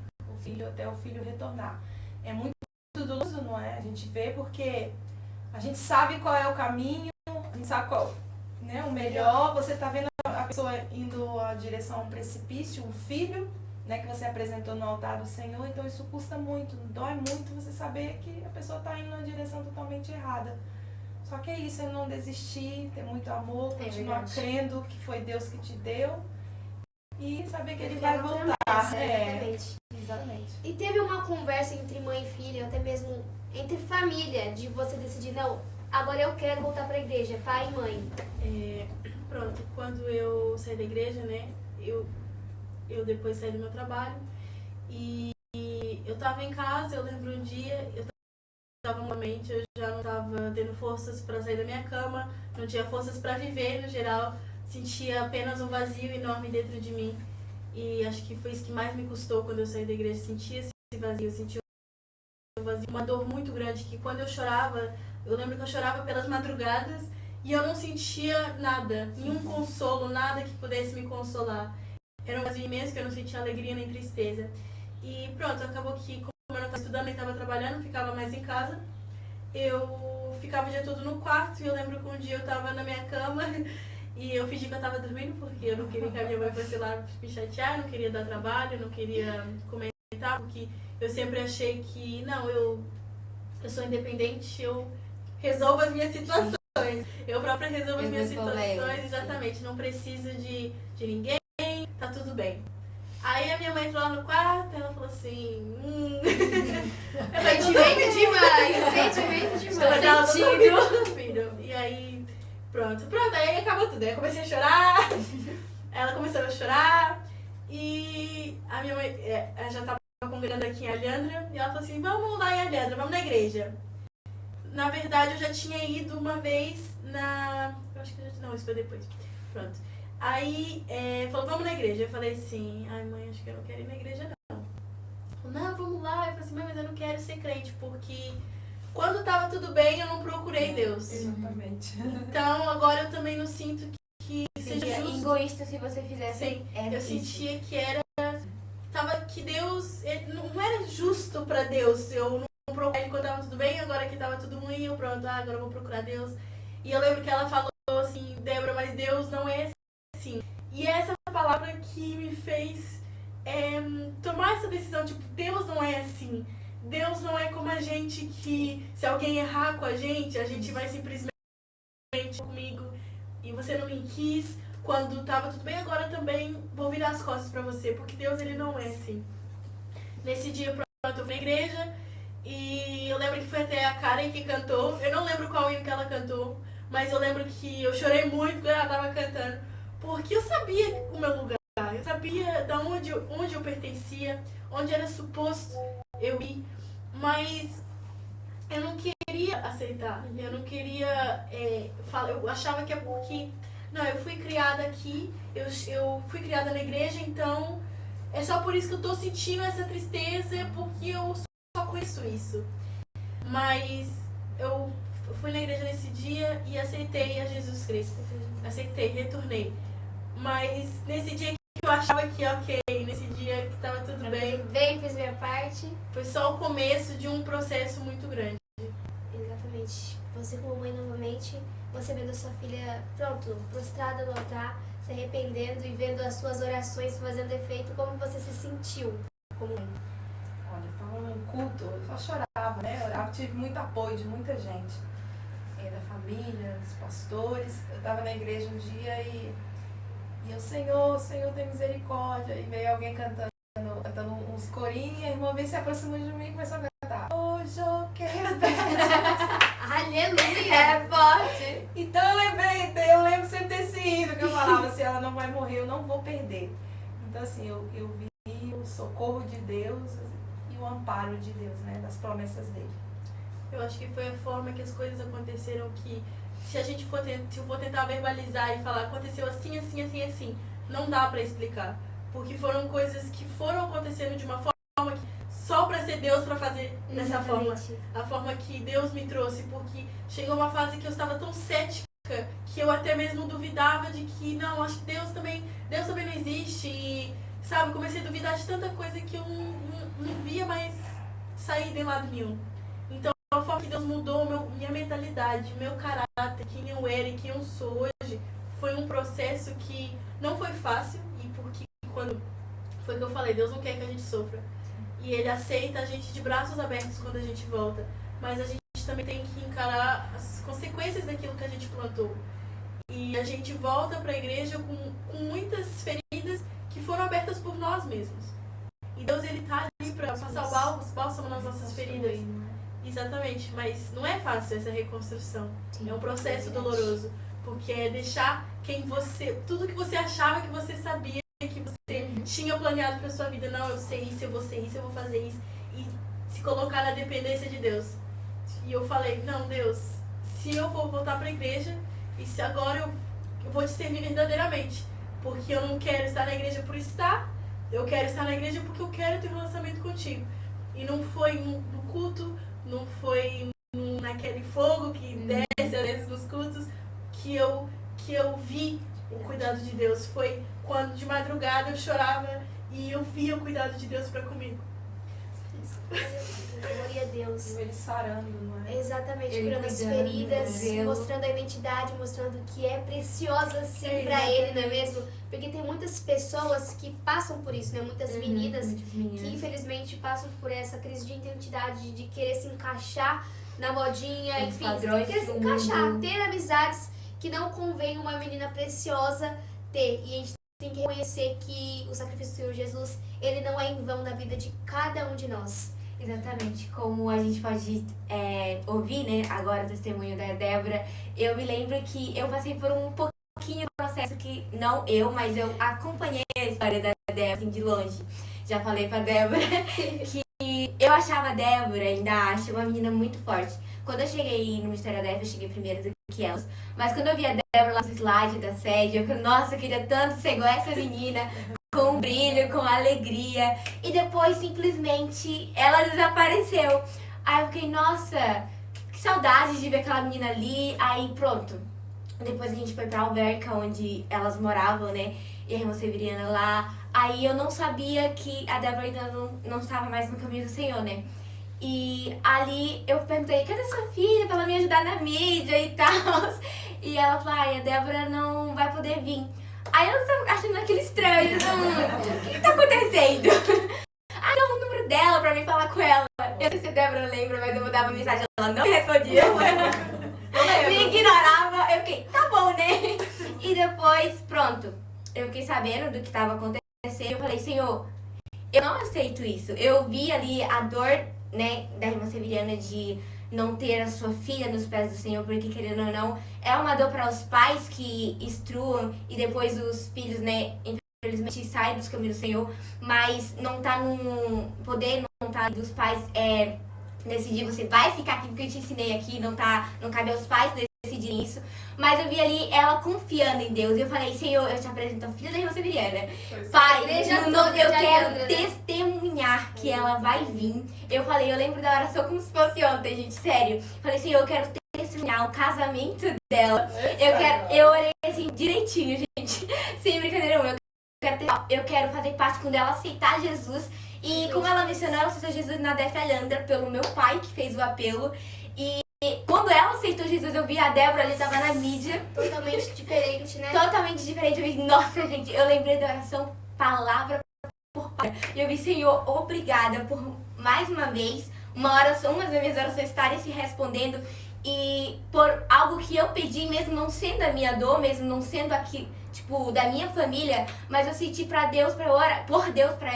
C: Até o filho retornar. É muito doloroso, não é? A gente vê porque a gente sabe qual é o caminho, a gente sabe qual, né, o melhor. Você está vendo a pessoa indo à direção a um precipício, um filho, né, que você apresentou no altar do Senhor, então isso custa muito, dói muito você saber que a pessoa está indo na direção totalmente errada. Só que é isso, é não desistir, ter muito amor, continuar crendo que foi Deus que te deu e saber que Ele vai voltar. Exatamente.
E: E teve uma conversa entre mãe e filha, até mesmo entre família, de você decidir, não, agora eu quero voltar para a igreja, pai e mãe?
D: pronto, quando eu saí da igreja, né, eu depois saí do meu trabalho e eu tava em casa, eu lembro um dia, eu tava normalmente, eu já não tava tendo forças para sair da minha cama, não tinha forças para viver no geral, sentia apenas um vazio enorme dentro de mim. E acho que foi isso que mais me custou quando eu saí da igreja, sentir esse vazio, sentir um vazio, uma dor muito grande, que quando eu chorava, eu lembro que eu chorava pelas madrugadas e eu não sentia nada, nenhum consolo, nada que pudesse me consolar. Era um vazio imenso que eu não sentia alegria nem tristeza. E pronto, acabou que como eu não estava estudando nem estava trabalhando, ficava mais em casa, eu ficava o dia todo no quarto e eu lembro que um dia eu estava na minha cama e eu fingi que eu estava dormindo porque eu não queria que a minha mãe fosse lá me chatear, não queria dar trabalho, não queria comentar, porque eu sempre achei que, não, eu sou independente, eu resolvo as minhas situações. Eu própria resolvo as minhas situações, exatamente, não preciso de ninguém, tá tudo bem. Aí a minha mãe entrou lá no quarto, ela falou assim,
A: Sentimento demais, sentimento demais.
D: ela não filho. E aí, pronto, aí acabou tudo. Aí eu comecei a chorar, ela começou a chorar e a minha mãe ela já tava congregando aqui em Alhandra e ela falou assim, vamos lá em Alhandra, vamos na igreja. Na verdade, eu já tinha ido uma vez eu acho que não, isso foi depois. Pronto. Aí, falou, vamos na igreja. Eu falei assim, ai mãe, acho que eu não quero ir na igreja não. Não, vamos lá. Eu falei assim, mãe, mas eu não quero ser crente, porque quando tava tudo bem, eu não procurei Deus.
C: Exatamente.
D: Então, agora eu também não sinto que seja justo.
B: Egoísta se você fizesse.
D: Sim, eu sentia que que Deus, não era justo pra Deus. Eu não procurei ele quando tava tudo bem, agora que tava tudo ruim, eu pronto, agora eu vou procurar Deus. E eu lembro que ela falou assim, Débora, mas Deus não é assim. E essa palavra que me fez tomar essa decisão, tipo, Deus não é assim. Deus não é como a gente que, se alguém errar com a gente vai simplesmente comigo. E você não me quis quando tava tudo bem, agora também vou virar as costas pra você, porque Deus, ele não é assim. Nesse dia, pronto, eu fui na igreja e eu lembro que foi até a Karen que cantou. Eu não lembro qual hino que ela cantou, mas eu lembro que eu chorei muito quando ela tava cantando, porque eu sabia o meu lugar, eu sabia de onde eu pertencia, onde era suposto eu ir, mas eu não queria aceitar, eu não queria falar, eu achava que é porque, não, eu fui criada aqui, eu fui criada na igreja, então é só por isso que eu tô sentindo essa tristeza, porque eu só conheço isso. Mas eu fui na igreja nesse dia e aceitei a Jesus Cristo. Aceitei, retornei. Mas nesse dia que eu achava que ok, nesse dia que tava tudo bem,
E: Fiz minha parte.
D: foi só o começo de um processo muito grande.
E: Exatamente. Você como mãe novamente, você vendo a sua filha, pronto, prostrada no altar, se arrependendo e vendo as suas orações fazendo efeito, como você se sentiu como mãe?
C: Olha, eu tava num culto, eu só chorava, né? Eu tive muito apoio de muita gente, da família, dos pastores. Eu tava na igreja um dia e eu, Senhor, tem misericórdia. E veio alguém cantando uns corinhos, e a irmã veio se aproximou de mim e começou a cantar. Hoje eu quero
A: Aleluia!
B: É forte.
C: Então eu lembro sempre desse hino que eu falava, se ela não vai morrer, eu não vou perder. Então assim, eu vi o socorro de Deus e o amparo de Deus, né, das promessas dele.
D: Eu acho que foi a forma que as coisas aconteceram, que se eu for tentar verbalizar e falar aconteceu assim, assim, assim, assim, não dá pra explicar. Porque foram coisas que foram acontecendo de uma forma que só pra ser Deus pra fazer dessa forma. A forma que Deus me trouxe, porque chegou uma fase que eu estava tão cética que eu até mesmo duvidava de que, não, acho que Deus também não existe. E, sabe, comecei a duvidar de tanta coisa que eu não via mais sair de lado nenhum. Então, a forma que Deus mudou minha mentalidade, meu caráter, quem eu era e quem eu sou hoje, foi um processo que não foi fácil. E porque quando foi que eu falei, Deus não quer que a gente sofra. E Ele aceita a gente de braços abertos quando a gente volta. Mas a gente também tem que encarar as consequências daquilo que a gente plantou. E a gente volta para a igreja com muitas feridas que foram abertas por nós mesmos. E Deus, Ele tá ali para salvar os bálsamos nas nossas feridas. Exatamente, mas não é fácil essa reconstrução. É um processo doloroso, porque é deixar quem você, tudo que você achava que você sabia, que você tinha planeado para sua vida. Não, eu sei isso, eu vou ser isso, eu vou fazer isso. E se colocar na dependência de Deus. E eu falei, não, Deus, se eu for voltar para a igreja, e se agora eu vou te servir verdadeiramente. Porque eu não quero estar na igreja por estar, eu quero estar na igreja porque eu quero ter um relacionamento contigo. E não foi no culto, não foi naquele fogo que desce às vezes nos cultos, que eu vi o cuidado de Deus. Foi quando de madrugada eu chorava e eu via o cuidado de Deus para comigo.
E: Glória a Deus.
C: Ele sarando, não é?
E: Exatamente,
B: Ele
E: curando as
B: cuidando,
E: feridas,
B: zelo.
E: mostrando a identidade, mostrando que é preciosa assim pra ele, não é mesmo? Porque tem muitas pessoas que passam por isso, né? Muitas meninas que infelizmente passam por essa crise de identidade, de querer se encaixar na modinha,
B: Os
E: enfim,
B: padrões
E: querer se
B: do
E: encaixar,
B: mundo.
E: ter amizades que não convém uma menina preciosa ter. E a gente tem que reconhecer que o sacrifício do Senhor Jesus, ele não é em vão na vida de cada um de nós.
B: Exatamente, como a gente pode ouvir, né, agora o testemunho da Débora, eu me lembro que eu passei por um pouquinho do processo que, não eu, mas eu acompanhei a história da Débora, assim, de longe. Já falei pra Débora que eu achava a Débora, ainda acho, uma menina muito forte. Quando eu cheguei no Ministério da Débora, eu cheguei primeiro do que elas. Mas quando eu vi a Débora lá no slide da sede, eu falei, nossa, eu queria tanto ser igual essa menina. Com brilho, com alegria. E depois, simplesmente, ela desapareceu. Aí eu fiquei, nossa, que saudade de ver aquela menina ali. Aí pronto. Depois a gente foi pra Alverca, onde elas moravam, né? E a irmã Severiana lá. Aí eu não sabia que a Débora ainda não estava mais no caminho do Senhor, né? E ali eu perguntei, cadê sua filha pra ela me ajudar na mídia e tal? E ela falou, ai, a Débora não vai poder vir. Aí eu tava achando aquele estranho, o que tá acontecendo? Aí deu o número dela pra mim falar com ela. Eu não sei se a Débora lembra, mas eu mandava mensagem, ela não me respondia. Me ignorava, eu fiquei, tá bom, né? E depois, pronto, eu fiquei sabendo do que tava acontecendo. Eu falei, Senhor, eu não aceito isso. Eu vi ali a dor, né, da irmã Severiana de não ter a sua filha nos pés do Senhor, porque querendo ou não, é uma dor para os pais que instruam e depois os filhos, né, infelizmente saem dos caminhos do Senhor, mas não tá no poder, não tá dos pais decidir, você vai ficar aqui porque eu te ensinei aqui, não cabe aos pais decidir isso. Mas eu vi ali ela confiando em Deus. E eu falei, Senhor, eu te apresento a filha da irmã Severiana. Pai, eu quero testemunhar que ela vai vir. Eu falei, eu lembro da oração como se fosse ontem, gente, sério. Eu falei, Senhor, eu quero testemunhar o casamento dela. Eu orei assim, direitinho, gente. Sem brincadeira nenhuma. Eu quero fazer parte quando ela aceitar Jesus. E como ela mencionou, ela aceitou Jesus na Def Alhandra pelo meu pai, que fez o apelo. E quando ela aceitou Jesus, eu vi a Débora ali, tava na mídia.
E: Totalmente diferente, né?
B: Totalmente diferente. Eu vi, nossa, gente, eu lembrei da oração palavra por palavra. E eu vi, Senhor, obrigada por mais uma vez, uma das minhas orações estarem se respondendo. E por algo que eu pedi, mesmo não sendo a minha dor, mesmo não sendo aqui, tipo, da minha família, mas eu senti por Deus pra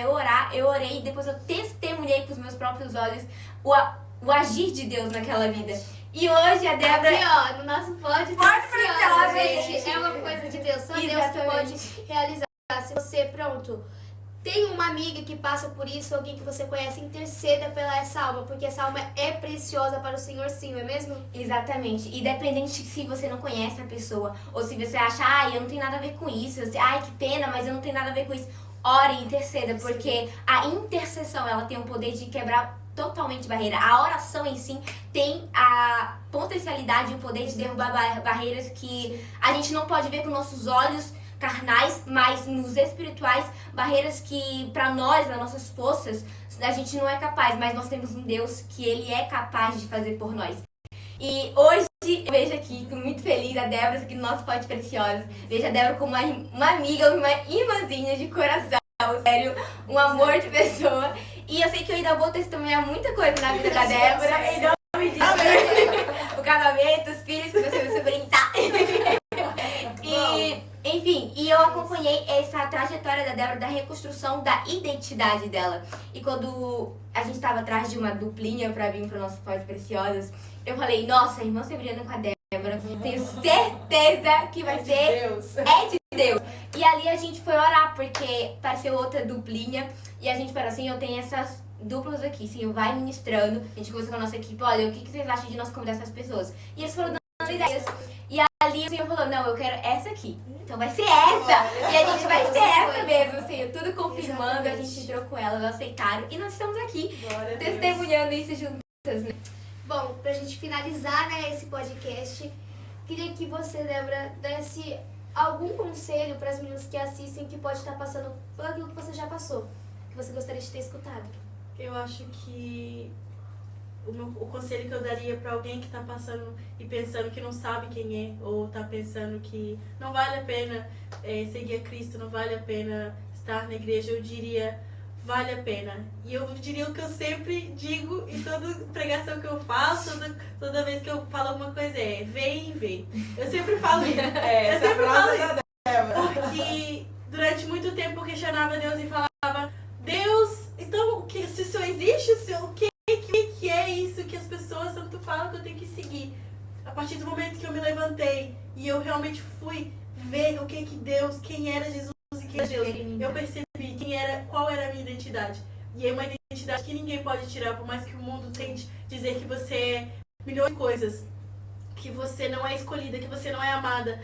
B: eu orar, eu orei e depois eu testemunhei com os meus próprios olhos o agir de Deus naquela vida. E hoje a Débora...
E: Aqui, ó, no nosso pódio
B: preciosa,
E: gente. É uma coisa de Deus. Só Deus que pode realizar. Se você, pronto, tem uma amiga que passa por isso, alguém que você conhece, interceda pela essa alma, porque essa alma é preciosa para o Senhor, sim, não é mesmo?
B: Exatamente. Independente se você não conhece a pessoa, ou se você acha, ai, eu não tenho nada a ver com isso, ai, que pena, mas eu não tenho nada a ver com isso. Ore e interceda, porque a intercessão, ela tem o poder de quebrar totalmente barreira. A oração em si tem a potencialidade e o poder de derrubar barreiras que a gente não pode ver com nossos olhos carnais, mas nos espirituais, barreiras que para nós, nas nossas forças, a gente não é capaz, mas nós temos um Deus que ele é capaz de fazer por nós. E hoje eu vejo aqui, tô muito feliz, a Débora aqui no nosso Pote Preciosa. Vejo a Débora como uma amiga, uma irmãzinha de coração, sério, um amor de pessoa. E eu sei que eu ainda vou testemunhar muita coisa na vida da Débora, em nome de Deus. O casamento, os filhos que você vai brincar. E, enfim, eu acompanhei essa trajetória da Débora, da reconstrução da identidade dela. E quando a gente estava atrás de uma duplinha pra vir pro nosso Pote Preciosas, eu falei, nossa, a irmã Severiana com a Débora Débora. Tenho certeza que vai ser
C: Deus.
B: é de Deus. E ali a gente foi orar, porque apareceu outra duplinha. E a gente falou assim, eu tenho essas duplas aqui, Senhor, vai ministrando. A gente conversou com a nossa equipe, olha, o que vocês acham de nós convidar essas pessoas? E eles foram dando ideias. E ali o Senhor falou, não, eu quero essa aqui. Então vai ser essa. E a gente vai ser essa mesmo, Senhor. Tudo confirmando, a gente entrou com elas, elas aceitaram. E nós estamos aqui,
C: Glória a Deus.
B: testemunhando isso juntas, né?
E: Bom, pra gente finalizar, né, esse podcast, queria que você, Débora, desse algum conselho para as meninas que assistem que pode estar passando por aquilo que você já passou, que você gostaria de ter escutado.
D: Eu acho que o conselho que eu daria para alguém que tá passando e pensando que não sabe quem é, ou tá pensando que não vale a pena seguir a Cristo, não vale a pena estar na igreja, eu diria, vale a pena. E eu diria o que eu sempre digo em toda pregação que eu faço, toda vez que eu falo alguma coisa vem e vem. Eu sempre falo isso. Eu
C: Essa
D: sempre falo
C: frase
D: isso.
C: da Débora.
D: Porque durante muito tempo eu questionava Deus e falava, Deus, então se o Senhor existe, o que é isso que as pessoas tanto falam que eu tenho que seguir? A partir do momento que eu me levantei e eu realmente fui ver o que Deus, quem era Jesus e quem era Deus, eu percebi qual era a minha identidade. E é uma identidade que ninguém pode tirar, por mais que o mundo tente dizer que você é milhões de coisas, que você não é escolhida, que você não é amada.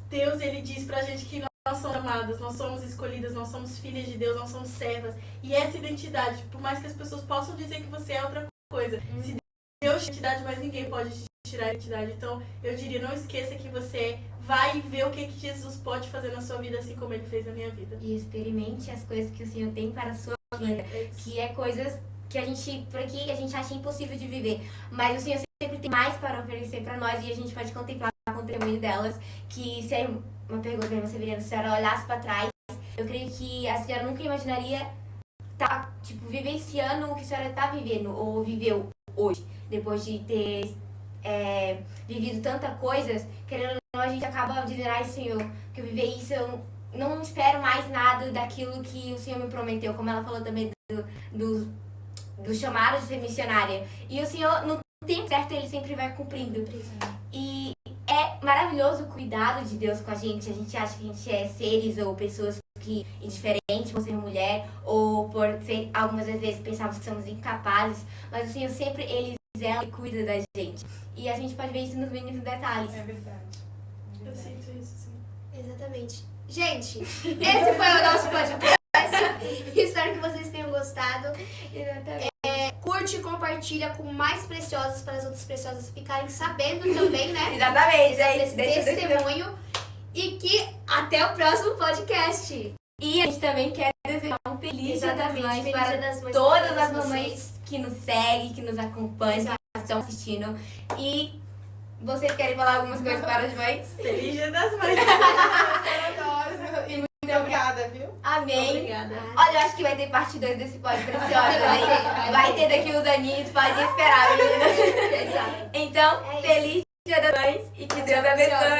D: Deus, ele diz pra gente que nós somos amadas, nós somos escolhidas, nós somos filhas de Deus, nós somos servas. E essa identidade, por mais que as pessoas possam dizer que você é outra coisa, se Deus te identidade, mas ninguém pode te tirar a identidade. Então, eu diria, não esqueça que você vai ver o que Jesus pode fazer na sua vida, assim como ele fez na minha vida.
B: E experimente as coisas que o Senhor tem para a sua vida, que é coisas que a gente, por aqui, a gente acha impossível de viver. Mas o Senhor sempre tem mais para oferecer para nós e a gente pode contemplar com o testemunho delas, que se é uma pergunta para você, Veriana, se a senhora olhasse para trás, eu creio que a senhora nunca imaginaria vivenciando o que a senhora está vivendo ou viveu hoje, depois de ter vivido tantas coisas, querendo ou não, a gente acaba dizendo, ai Senhor, que eu vivi isso, eu não espero mais nada daquilo que o Senhor me prometeu, como ela falou também do chamado de ser missionária. E o Senhor, no tempo certo, ele sempre vai cumprindo. E é maravilhoso o cuidado de Deus com a gente acha que a gente é seres ou pessoas que indiferentes por ser mulher, ou por ser, algumas vezes pensamos que somos incapazes, mas o Senhor sempre, ele zela e cuida da gente. E a gente pode ver isso nos mínimos detalhes.
C: É verdade.
D: Eu sinto isso, sim.
E: Exatamente. Gente, esse foi o nosso podcast. Espero que vocês tenham gostado.
B: Exatamente.
E: Curte e compartilha com mais preciosas para as outras preciosas ficarem sabendo também, né?
B: Exatamente,
E: Desse
B: gente.
E: testemunho. E que até o próximo podcast.
B: E a gente também quer desejar um feliz Dia das Mães
E: Feliz
B: para
E: Dia das Mães
B: todas
E: para
B: as
E: vocês.
B: mamães que nos seguem, que nos acompanham, que estão assistindo. E vocês querem falar algumas coisas para as mães?
D: Feliz Dia das Mães.
C: Maravilhosa. E muito obrigada, viu?
B: Amém.
D: Obrigada.
B: Olha, eu acho que vai ter parte 2 desse pod preciosa, hein? Vai ter daqui uns aninhos, pode esperar, meninas.
E: Exato.
B: Então,
E: É isso.
B: feliz Dia das Mães e que Deus abençoe.